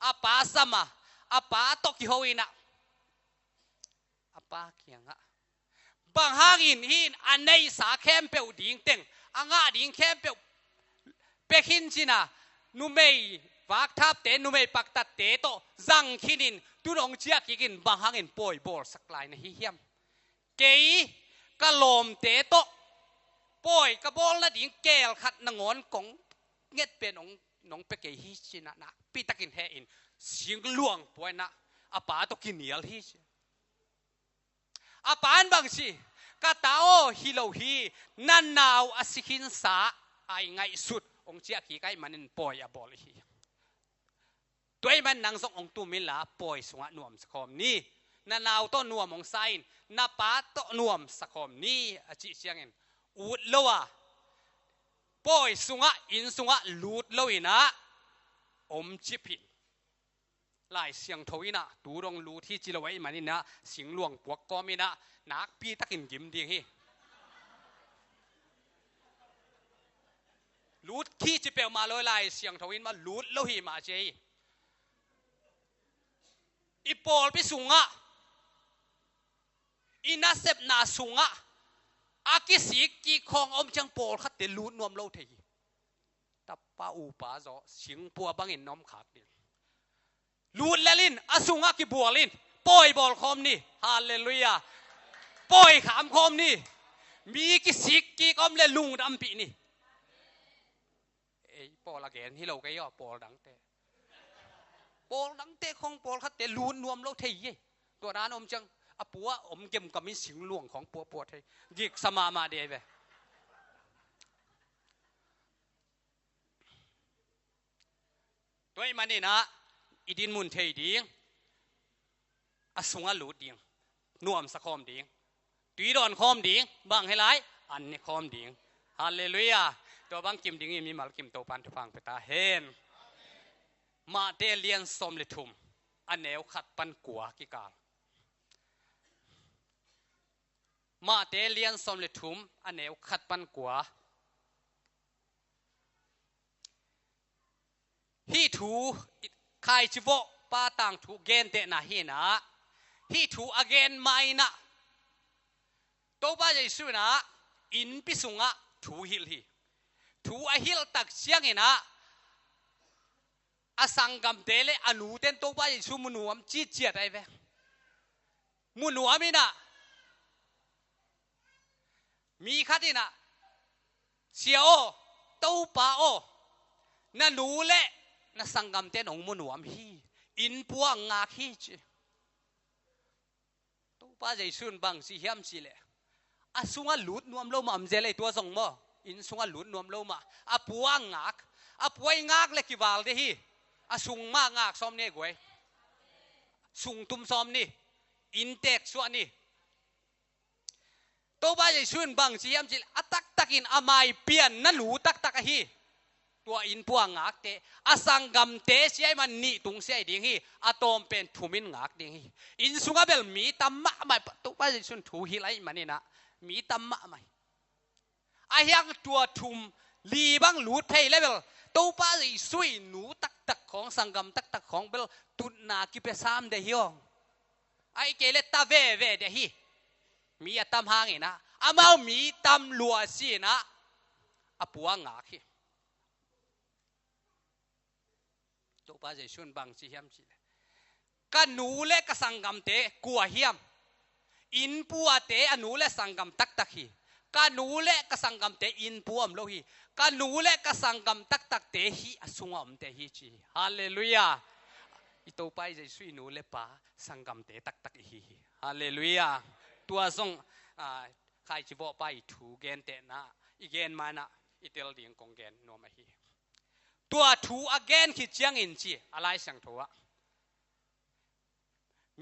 อาปาสมาอาปาตกิโฮอินะอาปาเกียงะบางหางอินหินอันในสาเข้มเปียวดิ่งเต็งอ่างะดิ่งเข้มเปียวเปกินจินะนุเมย์วักทับเตนุเมย์ปักตัดเตโตจังขินินตุนองเจียกินบางหางอินปอยบอลสักลายนะฮิเฮียมเกยกะลมเตโตป่วยกะบอลละดิ่งเกลขัดนงอนกง เงียบเป็นน้องเปกฮิชินะปีตะกินเฮอินเสียงล่วงป่วยนะอาป่าตกินเหนียวฮิชอาป่านบางสิกาตาโอฮิโลฮีนันนาวอสิขินสาไอไงสุดองเจียขี้ไก่มันปล่อยอบอลฮีตัวมันนังส่งองตุมิลาปล่อยสงะนวมสคอมนี่นันนาวต้นนวมองไซน์นาป่าต้นนวมสคอมนี่อจิเชียงเงินอูดโลวะปล่อยสงะอินสงะลูดโลวินะอมจิพินลายเสียงทวินะตูรองลูที่จิลไว้มันนี่นะเสียงหลวงปวกก็มีนะนักปีตะกินกิมดีฮีลูดขี้จิเปลมาลอยลายเสียงทวินมาลูดโลหิมาเจอีปอลไปสุงะอีน่าเสพน่าสุงะอากิสิกีคองอมจังปอลขัดเตลูดนวมโลเทียตับป้าอูป้าจ่อเสียงปัวบังอินน้อมขาดดิลูดเลลินอาสุงะกิบัวลินปอยบอลคอมนี่ฮาเลลูยาปอยขามคอมนี่มีกิสิกีคอมเลลุงดำปีนี่ไอ้ปอลละแกนที่เราก็ย่อปอลดังเตปอลดังเตของปอลขัดเตลูดนวมโลเทียตัวนั้นอมจังอปัวอมเก็มกับมีเสียงหลวงของปัวปวดให้ยิกสมามาเดไปตัวมันนี่นะอีดินมุนเทยดีอสุงอลูดดีนวมสะคอมดีตีดอนคอมดีบางให้หลายอันนี้คอมดีฮาเลลูยาตัวบางกิมดีมีมัลกิมโตปันทุพังไปตาเฮนมาเดเลียนสมเลทุมอันแนวขัดปันกัวกิกาลมาเตเลียนสมเลทุมอันแนวขัดปันกัวฮีทูใครจิโวป้าต่างถูกเกณฑ์เตนะฮีนะฮีทูอเกนไม่นะตัวป้าจะสู้นะอินพิสุงะถูฮิลฮีถูอฮิลตักเชียงเห็นะอสังกัมเตเลอนุเตนตัวป้าจะสู้มุนวมจีเจียดไอเวมุนวมินะมีขัดนะเสียโอตัวป้าโอนั่นหนูเละนั่นสังกัมเตนองมุนวมฮีอินปัวงาขี้จีตัวป้าจะสู้บังสิเฮียมสิเละอาสุงaลูดนวมโลมาอัมเจเลยตัวส่งบ่อินสุงaลูดนวมโลมาอาปัวงากอาปัวงากเลยกี่วาลเดฮีอาสุงมางากซ้อมเนี่ยกวยสุงตุมซ้อมนี่อินเตกส่วนนี่ตัวป้าจะสู้บังสิเฮียมสิอาตักตักินอาไม่เปลี่ยนนั่นหลูตักตักฮีตัวอินปัวงากเตอาสังกัมเตเสียมันนี่ตุงเสียดิ่งฮีอาตอมเป็นทุมินงากดิ่งฮีอินสุงaเบลมีตัมมะไม่ตัวป้าจะสู้ถูฮิไลมันนี่นะมีตัมมะไหมไอ้ยังตัวทุมลีบังหลุดเพย์เลเวลตัวป้าจะสุยหนูตักตักของสังกัมตักตักของเบลตุนนากิเปซามเดียวไอ้เกเลตาเวเวเดียฮีมีอัตมหางนะอามามีตัมลัวซีนะอปัวงาคีตัวป้าจะชวนบังซีเฮียมซีกันหนูเล็กสังกัมเตกัวเฮียมอินปัวเตอนุเลสังกัมตักตักฮีกานูเลกสังกัมเตอินปัวมโลฮีกานูเลกสังกัมตักตักเตฮีอสุงอมเตฮีจีฮาเลลูยาอิโตไปใจสุยนูเลปาสังกัมเตตักตักฮีฮาเลลูยาตัวทรงใครจิบอกไปถูเกนเตนะอีเกนมานะอิเตลดิงกงเกนโนมาฮีตัวถูอเกนคิดจังอินจีอะไรสังทัว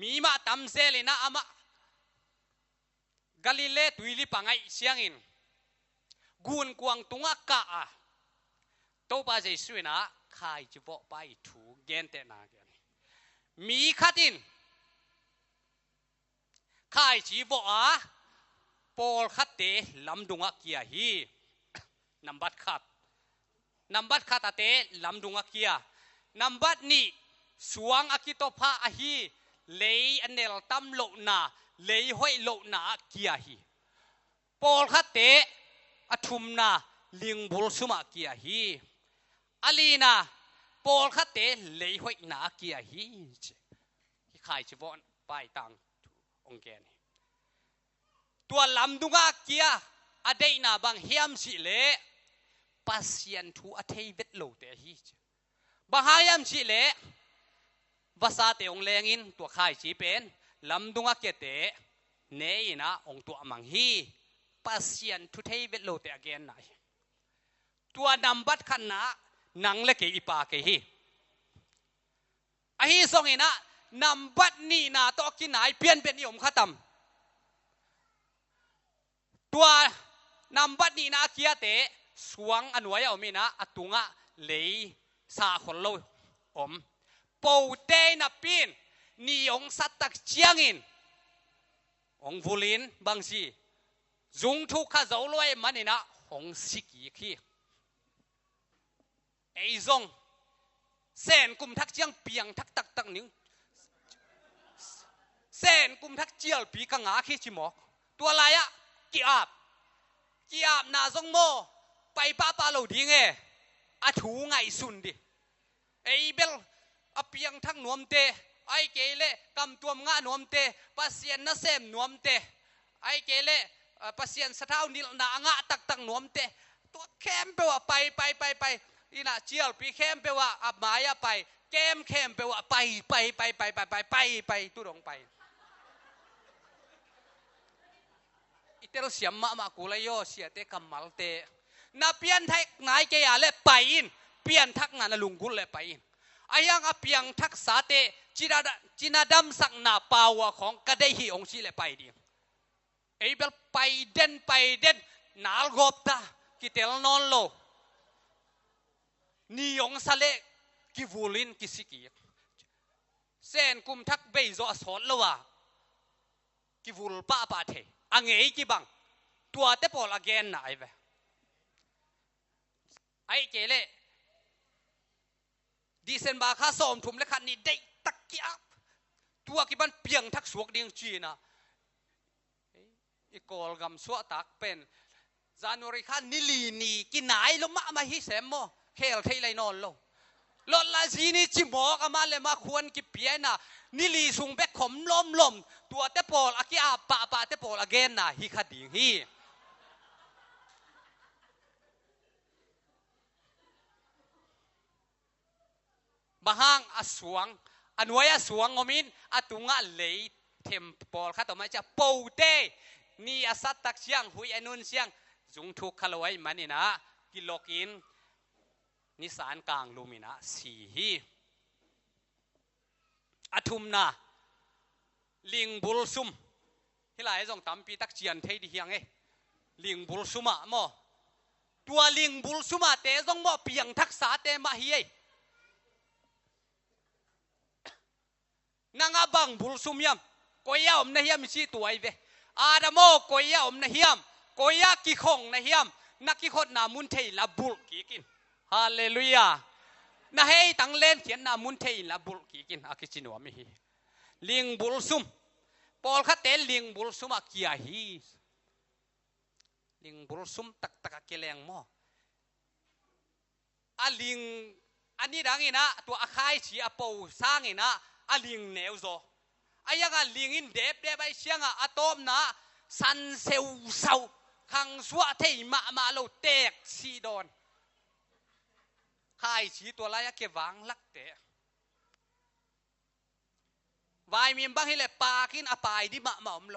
มีมาตำเซเลนะอามากาลิเลตุยลิปังไอเสียงอินกุนกวางตุงกะตัวป้าใจสวยนะใครจะบอกไปถูเกนเตนาเกนมีขัดินใครจะบอกปอลขัดเตลำดุงเกียฮีนับบัดขัดเตลำดุงเกียนับบัดนี่สวงอากิโตพาอฮีเลยอันเนลตัมโลนาเลยห้อยโลนาเกียฮีปอลขัดเตอทุมนาลิงบุลสุมาเกียฮีอลีนาปอลขัดเตเลยห้อยนาเกียฮีที่ใครจะบอกไปต่างองค์แกนตัวลำดุงเกียอเดนาบางเฮียมสิเล ปัสยันทูอัฐิเวทโลเตฮีบางยามชีเล่ภาษาเตองเลงินตัวข่ายชีเป็นลำดุงอักเตเนยนะองตัวมังฮีปัสยันทูเทเวทโลเตอเกนไหนตัวนำบัดขันนะนังเล็กอีปาเกฮีไอ้ส่งอีนะนำบัดนี่นาตอกินไหนเปลี่ยนเป็นนิยมขัดตำตัวนำบัดนี่นาเกียเตสวงอนุยเอามีนะอตุงะเลยสาคนโลอมปูเตนับปีนนิยมสัตตักเชียงอินองฟูลินบางสีจุงทุกข้าเจ้าลอยมันนี่นะองสิกีขี้ไอ้ซงเส้นกุมทักเชียงเปียงทักตักตักนิ้งเส้นกุมทักเจียลปีกังอาขี้ชิมอกตัวอะไรอะกีอาบนาซงโมไปป้าเหล่าดีไงอาถูไงสุนดิไอ้เบลอเปียงทักนวมเตไอ้เกเล่กำตัวงะนวมเตปัสยันน่ะเสมนวมเตไอ้เกเล่ปัสยันสะเท้านิลนางะตักนวมเตตัวเข้มไปว่าไปอีน่ะเจียลปีเข้มไปว่าอับหมายไปเกมเข้มไปว่าไปตุดงไปอิเตลเสียมมากุลายโยเสียเตกัมมัลเตนับเปลี่ยนทักนายเกียร์เล่ไปอินเปลี่ยนทักงานลุงกุลเล่ไปอินไอ้ยังอเปียงทักษาเตจินาดำสักนาปาวของกระเดหีองค์ชีเล่ไปดิไอ้เบลไปเด่นนาลกบตากิเตลนอนโลนิยงสะเลกิวูลินกิสิกีเส้นกุมทักเบยโซอสอนละวะกิวูลป้าเทอังเอกิบังตัวเตปอลอเกนน่ะไอ้เวไอ้เกเล่ดีเซนบาข้าส่งถุมและคันนี้ได้ตักกี้อัพตัวกิบันเปียงทักสวกเดียงจีนะอีกอลกำสวตักเป็นจานุริคันนิลีนีกินไหนลงมาฮิเซมโมเคลเทไลนอนลงลดละจีนี่จิมอกมาเลยมาควรกิเปียนะนิลีสุงเบกขมล้มตัวเตปอลอากิอาปะเตปอลอเกนนะฮิคดีฮีบางห้างอสวงอันไว้อสวงอมินอตุงะเลยเทมปอลข้าต่อมาจะปูเตนี่อสัตตักเชียงหุยอนุนเชียงจุงทุกขลอยมันนี่นะกิโลกินนิสานกลางลูมินะสีฮีอทุมนาลิงบุลซุมที่หลายจงตำปีตักเจียนเทดิเฮียงเอลิงบุลซุมะโมตัวลิงบุลซุมะเตจงโมเปียงทักษะเตมาฮีนางบังบุลซุมยามก็ยาอมนะเฮียมชีตัวไอเวอาดามโมก็ยาอมนะเฮียมก็ยากิคงนะเฮียมนักกิคดนามุนเทยลาบุลกิกินฮาเลลูยานะเฮตังเล่นเขียนนามุนเทยลาบุลกิกินอากิจินวามิฮีลิงบุลซุมปอลขัดเตลิงบุลซุมอากิยาฮีลิงบุลซุมตักเกลงโมอาลิงอันนี้ดังอีนะตัวอาคายชีอาปูสร้างอีนะอาลิงเนวโซอายังอาลิงอินเดบไปเชียงอาตอมนะสันเซวเซาขังสวะเทยมาโลเตกซีดอนคายชีตัวไรเก็บวางลักเตะวายมีบางให้เลยปากินอปายดิมาอมโล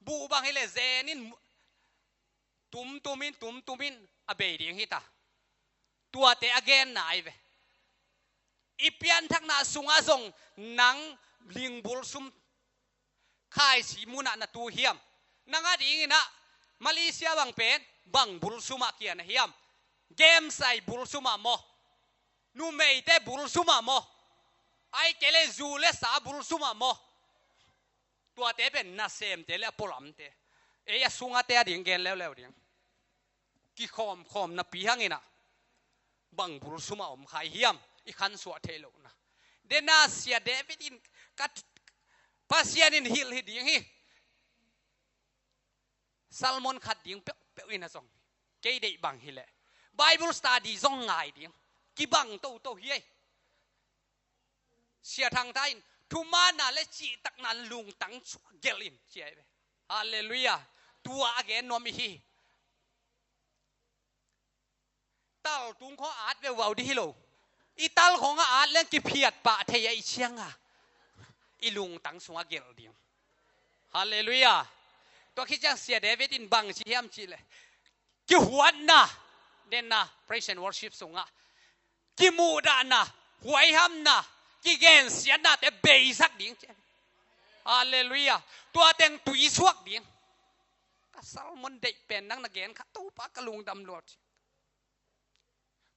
บูบางให้เลยเจนินตุมมินอเบดีงฮิตาตัวเตะอเกนนายเวอีเปียนทักนาสุงอาซงนังลิงบุลซุมค่ายสีมุนาตูเฮียมนังอดีงินะมาเลเซียบางเป็นบางบุลซุมาเกียนเฮียมเกมใส่บุลซุมาโมนูเมย์เตบุลซุมาโมไอเกเลจูเลสาบุลซุมาโมตัวเตเป็นนาเซมเตเลปลอมเตเอียสุงอาเตอดิ่งเกนแล้วดิ่งกี่คอมนับปีหังอินะบังบุลซุมาอมขายเฮียมอีขันสวดเทโลนะเดน่าเสียเดวิดินกัดพัศยานินฮิลฮิดิ่งฮีซัลมอนขัดดิ่งเปวินาซองเกย์ได้บังฮิเลไบเบิลสตาดีซองง่ายดิ่งกี่บังโตเฮียเสียทางไทยทุมานาเลจีตักนันลุงตั้งเกลินเสียไปฮาเลลูยาตัวอเกนนอมิฮี ตัลตุงข้ออาดเววดีโลอีตัลของอาดเล่นกิเพียดปะเทียอีเชียงอ่ะอีลุงตั้งสวงเกลดิงฮาเลลูยาตัวคิดจังเสียเดวิดอินบังชิฮมชิเลยกิหัวน่ะเด่นน่ะ praise and worship สงอ่ะกิมูดาน่ะหวยห้ำน่ะกิเกนเสียน่ะแต่เบยสักดิงฮาเลลูยาตัวเต็งตุยสวกดิงก็สารมันเด็กเป็นนักนักเกนข้าตู้ปากกลุงตำรวจ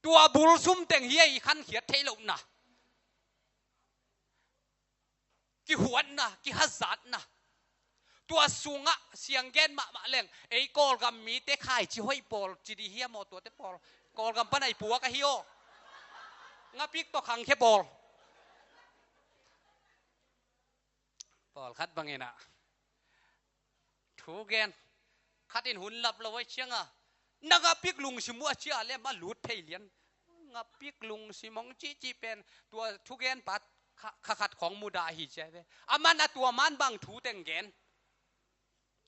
ตัวบุลซุ่มเต็งเฮียอีขันเขียดเทลงน่ะกิหัวน่ะกิฮัจัดน่ะตัวสูงอะเสียงแกนมาเล่งไอ้กอลกัมมีเตะข่ายจิห้อยปอลจิดีเฮียมอตัวเตะปอลกอลกัมปันไอ้ปัวกะฮิโองับพิกตัวขังแค่ปอลคัดบังเงินะถูกแกนคัดอินหุ่นลับเราไว้เชียงอะนักพิกลุงสิมัวเชียเล่มาหลุดเทเลียนงับพิกลุงสิมองจีเป็นตัวทุกแกนปัดขัดของมูดาหิใช่ไหมอามันอะตัวมันบังถูเต็งแกน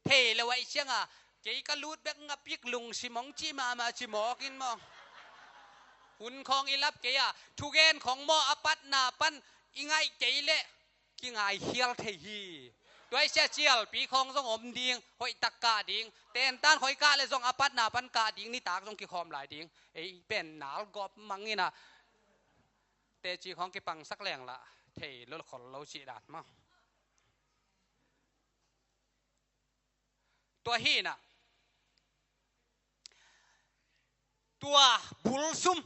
เทเลยไว้เชียงอ่ะเกี่ยก็รูดแบกงับพิกลุงสิมองจีมาจิหมอกินมองหุ่นของอีลับเกี่ยทุกเอ็นของหมออปัตนาปันอีไงเกี่ยเละกี่ไงเฮียลเทฮีด้วยเสียเจียลปีของทรงอมดิ่งหอยตะกาดิ่งเต้นต้านหอยกาเลยทรงอปัตนาปันกาดิ่งนี่ตากทรงกี่คอมหลายดิ่งไอ้เป็นหนาวกอบมังนี่นะเตจีของกี่ปังสักแรงละเทลดขนเราจีดาดมั้งตัวฮีน่ะตัวบุลซุม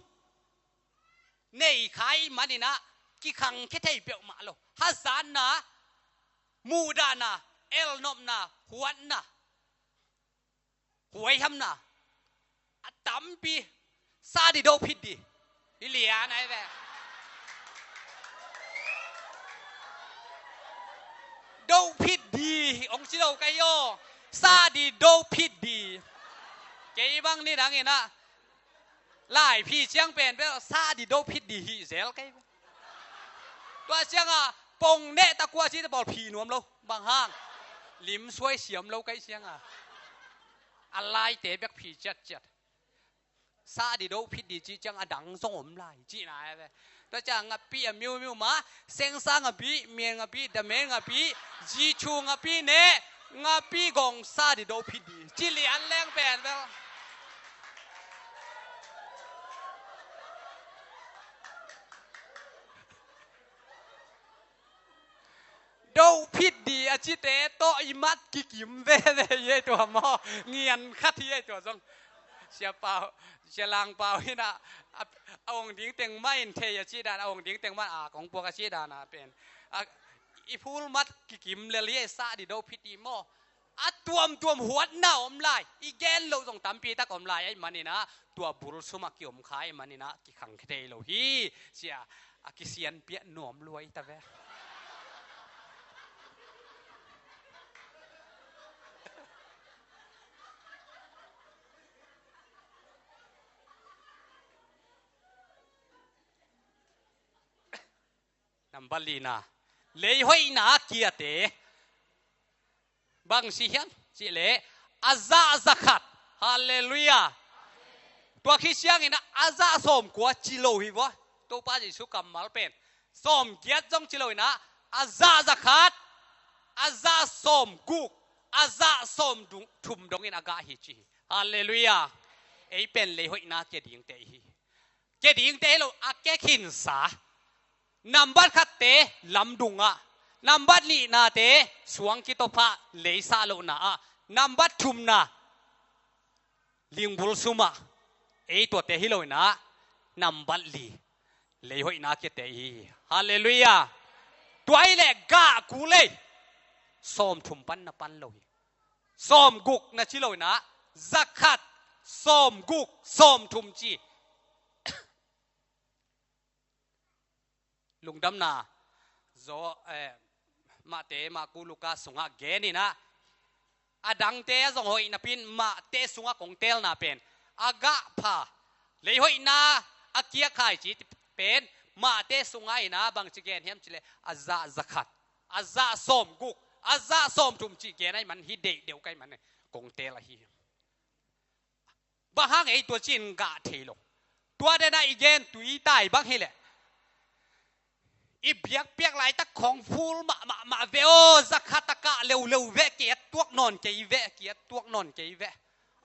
ในขายมันนี่นะกี่ครั้งแค่ไทยเปียวมาโลฮัสซานนะมูดานะเอลนอมนะหวนนะหวยทำนะอัตตัมปีซาดิโดพิดดีฮิเลียนไอ้แบบโดพิดดีองค์ชิโดไกโยซาดีโดพิดดีเกี่ยบังนี่ดังเงี้ยนะไล่พี่เชียงเป็นไปซาดีโดพิดดีฮิเซลไกตัวเชียงอ่ะปงเนตะกัวชีตะบอลผีนวมเราบางห้างลิมช่วยเสียมเราไกเชียงอ่ะอะไรเตะแบกผีจัดซาดีโดพิดดีจีจังอดังส่งผมไล่จีนายไปตัวจังอ่ะปีอ่ะมิวมาเซงซังอ่ะปีเมียงอ่ะปีดะเมงอ่ะปีจีชูงอ่ะปีเนงาปีกงซาดิโดพิดีจิเลียนแรงแปนไปโดพิดีอาชิเตโตอิมัดกิกิมเว่เย่ตัวมอเงียนคัดที่เย่ตัวซงเสียเปล่าเสียลางเปล่าที่น่ะเอาองค์ดิ้งเต็งไม่เทียชีดานเอาองค์ดิ้งเต็งมันของพวกชีดานะเป็นอีพูลมัดกิกิมเลียซาดิโดพิดีมออัดตัวหัวหน้าอมลายอีแกนเราส่งตามปีตะอมลายไอ้มันนี่นะตัวบุรุษสมักกิอมขายมันนี่นะกิขังเทเราฮีเสียกิเซียนเปียหนอมรวยตะเวนำบาลีนะเลยห้อยนาเกียเตบางสิเฮียนสิเลอาซาซักัดฮาเลลูยาตัวขี้เชียงนี่นะอาซาสมกว่าจิโลหิวะตัวป้าจิสุกรรมมาเป็นสมเกียรติจงจิโลนะอาซาซักัดอาซาสมกุกอาซาสมดุทุมดงอินอากาฮิจิฮาเลลูยาไอเป็นเลยห้อยนาเกียดิงเตหิเกียดิงเตโลอาเกขินสานำบัตรขัดเตลำดุงอะนำบัตรลีนาเตสวงกิโตพะเลยซาโลนาอะนำบัตรชุมนาลิงบุลซุมาไอตัวเตฮิโลนะนำบัตรลีเลยหอยนาเกเตฮีฮาเลลูยาตัวไอเล็กกะกูเลยส้มทุมปันนะปันเลยส้มกุกนะชิโลนะซักขัดส้มกุกส้มทุมจีลุงดำนาโซมาเตมากูลูกาสุงะเกนี่นะอดังเตะจงหอยนับพินมาเตะสุงะของเตลนาเป็นอากาพาเลยหอยนาอาเกียขายจีเป็นมาเตะสุงะอินะบางจีเกนเฮียมจิเลอาซาซักัดอาซาส้มกุกอาซาส้มทุมจีเกนไอ้มันฮิเดียวกันมันของเตลฮีบางห้างไอ้ตัวจีนกะเทโล ตัวเดน่าอีเกนตุยตายบังเฮเลอีเบียกเปียกไหลตะของฟูลมาเวโอสักขัตกะเร็วเวเกียตัวนอนเกยเวเกียตัวนอนเกยเว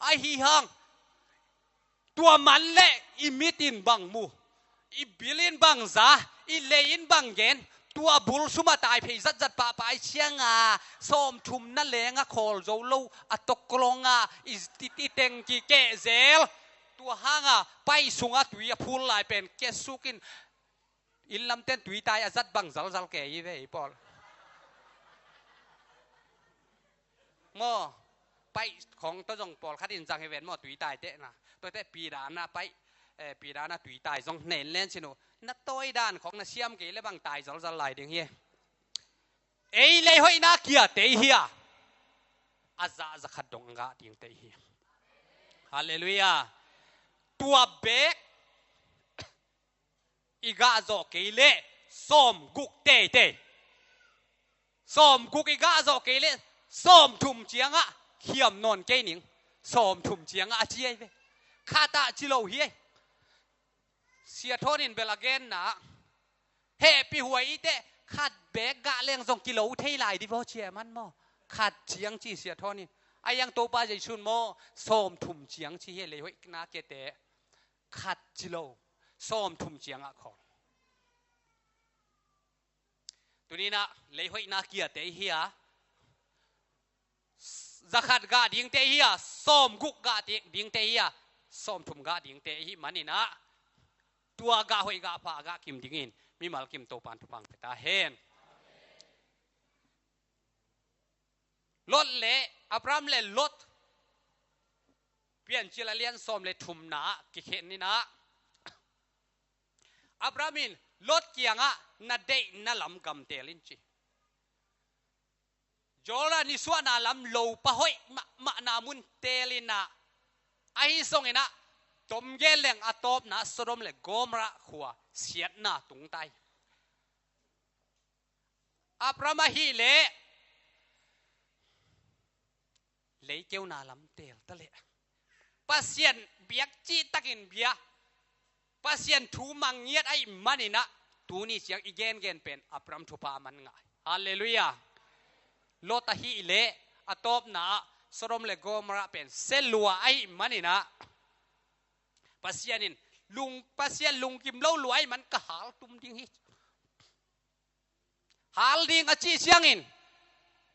ไอฮีฮังตัวมันเละอีมิตินบังมูอีบิลินบังซาอีเลยินบังเกนตัวบุลสุมาตายเพยจัดป่าไปเชียงส้มทุมนั่นเลงคอลโจโลอัตกลงอิสติติเต็งกีเกเซลตัวห้างไปสุงตุยพูลลายเป็นเกสุกินอินลำเต้นตุยตายจัดบังจัลเกยเวอีปอลมอไปของตัวจงปอลคัดอินจังเฮเวนมอตุยตายเตะนะตัวเตะปีดานะไปปีดานะตุยตายจงเน้นเล่นชิโนนัดตัวด้านของนักเชียมเกยเลบังตายจัลไหลเดียงเฮียเลยหอยนักเกียเตะเฮียอาซาจะขัดดงกะเดียงเตะเฮียฮาเลลูยาตัวเบกอีกาโจเกยเลส้มกุกเตะส้มกุกอีกาโจเกยเลส้มทุ่มเจียงเขียมนอนเกยหนิงส้มทุ่มเจียงเจียเวข้าตาจิโลเฮียเสียทนินเบลาเกนนะเฮปีหวยอีเตขัดเบกกะเลี้ยงส่งกิโลเท่าไรดิพ่อเชียมันมอขัดเจียงจีเสียทนินไอยังโตปาใจชุนมอส้มทุ่มเจียงชีเฮเลยหวยนาเกเตขัดจิโลส้มทุ่มเจียงของตัวนี้นะเลยหวยนาเกียเตเฮียจะขัดกะดิ่งเตเฮียส้มกุกกะดิ่งเตเฮียส้มทุ่มกะดิ่งเตหิมันนี่นะตัวกะหวยกะพากะกิมดิ่งินมีมัลกิมโตปันทุปังเปตาเฮนลดเละอับรามเละลดเปลี่ยนจิลเลียนส้มเละทุ่มหนากิเห็นนี่นะอับรามินลดเกียงนาเดนาลำกำเตลินจีจอรานิสวานาลำโลปะหอยมะนามุนเตลินะไอส่งเองนะตมเกลเลงอตอบนะสรมเลกอมระขัวเสียดนาตุงไตอับรามาฮีเลเกี่ยวนาลำเตลตะเลปัสยันเบียกจีตักินเบียปัสยันทูมังเงียดไอมันนี่นะตูนี่เสียงอีเกนเป็นอับรามทุปามันง่ายฮาเลลูยาโลตาฮีเลอตอบนะสรมเลกอมระเป็นเซลัวไอมันนี่นะปัสยันลุงกิมเล่าลวยมันก็หาลตุมดิ้งฮิหาลดิ้งอจีเสียงอิน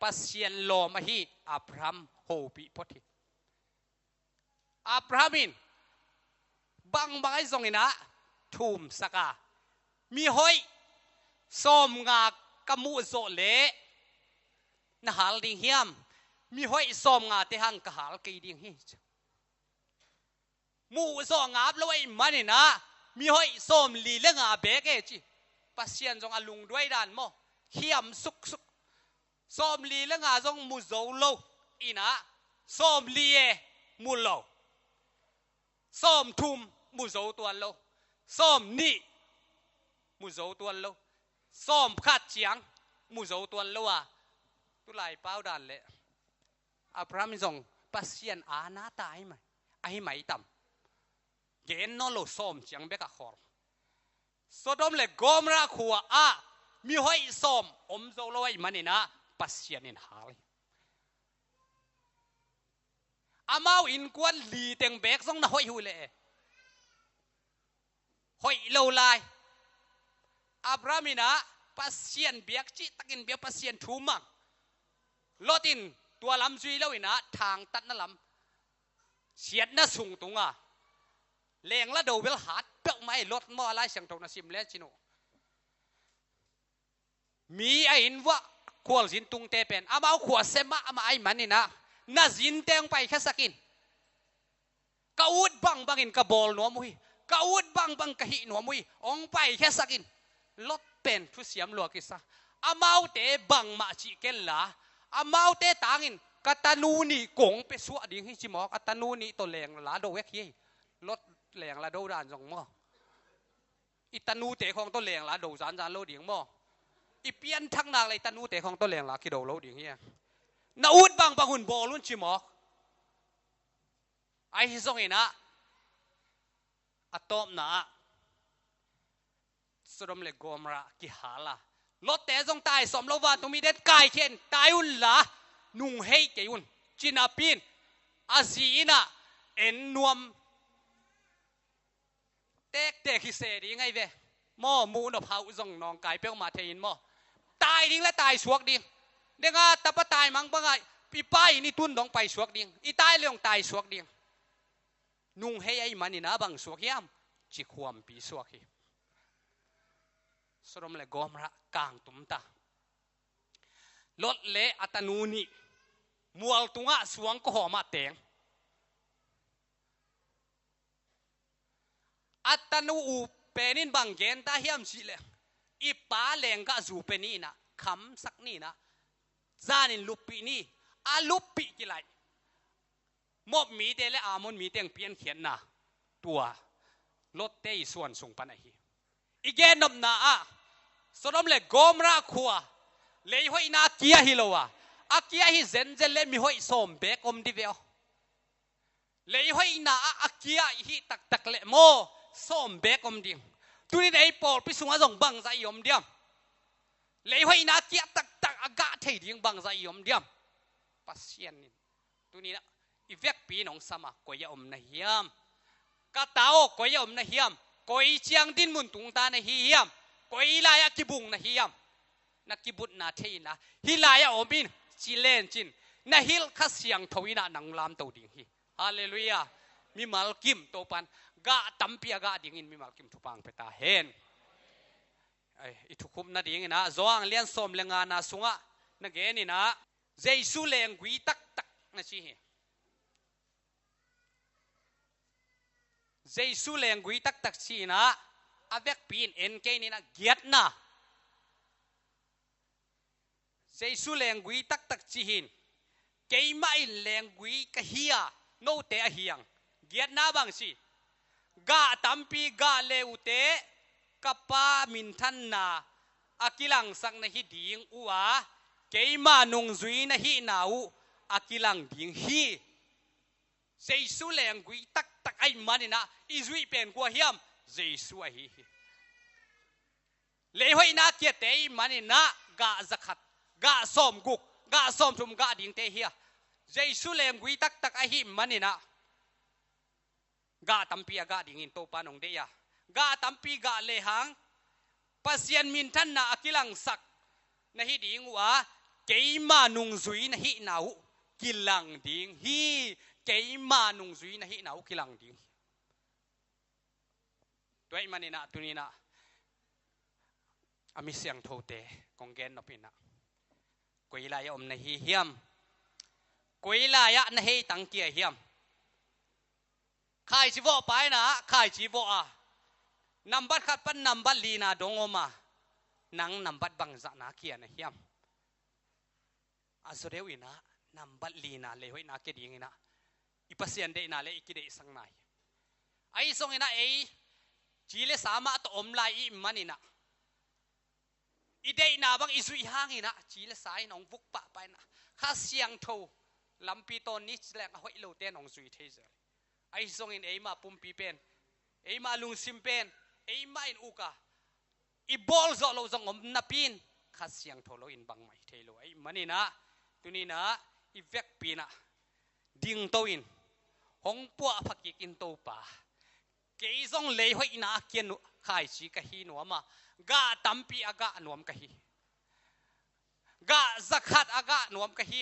ปัสยันโลมาฮีอับรามโฮปีพอดีอับรามินบังไอ้ทรงอินะทุ่มสกามีหอยส้มงากมูโซเลนหาลดิ้งเฮียมมีหอยส้มงาเตหังกหาลกีดิ้งฮิมูโซงาบแล้วไอ้มันนี่นะมีหอยส้มลีเลงาเบกเอจิปัสยันจงอลุงด้วยด้านโมเฮียมสุกส้มลีเลงาจงมูโซโลอีนะส้มลีเอมูโลส้มทุ่มมูโซตัวโลส้มนี่มูโซตัวโลส้มขัดเจียงมูโซตัวโลตุไลเป้าดันเลยอับรามินส่งปัสยันอาณาตายไหมไอไม่ต่ำเกณฑ์นอโลส้มเจียงเบกขอร์สดมเลยกอมระขัวมีหอยส้มอมโซโลไอมันนี่นะปัสยันอินหาลอามาอินกวนลีเต็งเบกส่งนะหอยหูเล่หอยโลไลอับรามินะปัสยันเบียกจิตักินเบียกปัสยันทูมังลอตินตัวลำซุยแล้วอินะทางตัดนั่นลำเสียดน่ะสูงตุงเลี้ยงละดูเวลหาดเปลือกไม้ลดมออะไรเสียงตรงน่ะซิมเล่ชิโนมีไอ้อินวะขวดสินตุงเตเป็นอามาเอาขวดเซมะอามาไอ้มันนี่นะน่าสินเตงไปแค่สักินกอุดบังอินกระบอลหนัวมุยกอุดบังกะหิหนัวมุยองไปแค่สักินลดเป็นทุเสียมหลวกิสะอามาเอาเตบังมาจิเกลละอามาเอาเตตางินกตานูนี่กงไปสัวดิ่งให้จิมอกตานูนี่ตัวแรงละโดเวกเย่ลดแรงละโดด่านสองหม้ออิตานูเตของตัวแรงละโดจานโลดิ่งหม้ออีเปียนทั้งนางเลยตานูเตของตัวแรงละคิดโดโลดิ่งเฮียนาอุดบังหุ่นบอลุ่นจิมอกไอ้ที่ส่งเห็นนะ อะตอมนะสรมเลกอมระกิฮาลารถแต่จงตายสมลวาตมีเด็ดกายเข็นตายอุนละนุ่งเฮเกยุนจินาปินอาซีนะเอ็นนวมเต็กเต็กฮิเสดีไงเวมอมูนอพาอุจงนองกายเปียวมาเทียนมอตายดิ้งและตายสวกดิ้งเด็กอ่ะตะปะตายมังบังไงปีป้ายนี่ตุนดองไปสวกดิ้งอีตายเรื่องตายสวกดิ้งนุ่งเฮไอมันนี่นะบังสวกยามจิความปีสวกฮีสรมเลกอมระกางตุมตาลดเละอัตนูนี่มัวตุงะสวงก็หอมาเตงอัตนูอูเป็นบางเกณฑ์ตาเฮียมสิเลอีป้าเลงก็จูเป็นนี่นะคำสักนี่นะจานินลุปีนี่อาลุปีกี่ไรมอบมีเตเลอามนมีเตียงเพียนเขียนนะตัวรถเตยส่วนส่งปันไอฮีอีเกนนมนาอะสนมเลกอมระขัวเลยห้อยนาเกียฮิโลวะอาเกียฮิเซนเจเลมีห้อยสมเบกอมดิเวลเลยห้อยนาอาเกียฮิตักตักเลโมสมเบกอมดิตุนี่ไอ้ปอลพิสุงอาจงบังใจยอมเดียมเลยห้อยนาเกียตักตักอากาศเทียงบังใจยอมเดียมปัสเซียนนี่ตุนี่นะอีเวกปีน้องสมาก็ยอมนะเฮียมกาตาโอก็ยอมนะเฮียมก็อีเชียงดินมุนตุงตานะเฮียมก็อีลายกิบุงนะเฮียมนักกิบุตนาเทียนะฮิลายาอมินจิเลนจินนะฮิลข้าเสียงทวินานังลามตัวดิ่งฮีฮาเลลูยามีมัลกิมตัวปันกะตัมปีกะดิ่งอินมีมัลกิมทุปังเปตาเฮนอิทุคุมนาดิ่งนะจวงเลียนสมเลงานาสุงะนักเกนี่นะเจสุเลงกุยตักตักนะชีเฮเจสุเลงกุยตักตักชีนะอาเวกปีนเอ็นเกนี่นะเกียรตินะเจสุเลงกุยตักตักชีหินเกยมาอินเลงกุยกะเฮียโนเตอเฮียงเกียรตินะบางสิกะตัมปีกะเลวเตกับปามินทันนาอากิลังสังนะฮิดิงอัวเกยมานุงจุยนะฮินาวอากิลังดิงฮีเจสุเลงกุยตักตักไอมันนี่นะอิจุยเป็นกัวเฮียมเจสุไอฮีเลยห้อยนาเกียเตยมันนี่นะกะจักขัดกะสมกุกกะสมทุมกะดิ่งเตเฮียเจสุเลงกุยตักตักไอฮีมันนี่นะกะตัมปีกะดิ่งอินโตปานองเดียกะตัมปีกะเลหังปัสยันมินทันนาอากิลังสักนะฮิดิ่งวะเกยมานุงจุยนะฮินาวกิลังดิ่งฮีเกยมานุงจุยนะฮินาวกิลังดิ่งตัวไอ้มันนี่นะตัวนี้นะอามิเสียงโทเตกงเกนนปินะกุยลายอมนะฮีเฮียมกุยลายะนะฮีตังเกียเฮียมขายจีบไปนะขายจีบนัมบัดขัดปันนัมบัดลีนาดงอมานังนัมบัดบังจะนาเกียนะเฮียมอาสุเรวินะนัมบัดลีนาเลยห้อยนาเกดีงินะอีปัสยันเดนาเลยอีกิเดสังนายไอ้ทรงนะไอ้จีเลสามารถอมลายอีมันนี่นะอีเดนาบังอิสุยหางนี่นะจีเลสายน้องบุกปะไปนะข้าเสียงโทลำปีตอนนี้แหลกห้อยโลเตน้องสุยเทเซอร์ไอ้ทรงไอ้มาปุ่มปีเป็นไอ้มาลุงซิมเป็นไอ้มาอินอุกะอีบอลจะเราจะงมนับปีนข้าเสียงโทโลอินบังไม่เทโลไอ้มันนี่นะตัวนี้นะอีเวกปีนะดิ่งโตอินหงปัวพักกินโตป่าเกยซงเลยห้อยนาเกียนขายชีกะฮีนัวมากะตัมปีอากะนวมกะฮีกะสักขัดอากะนวมกะฮี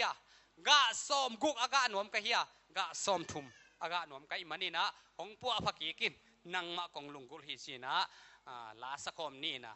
กะสอมกุกอากะนวมกะฮีกะสอมทุมอากะนวมกะฮีมันนี่นะหงปัวพักกินนังมะกงลุงกุลฮิซีนะลาสะคมนี่นะ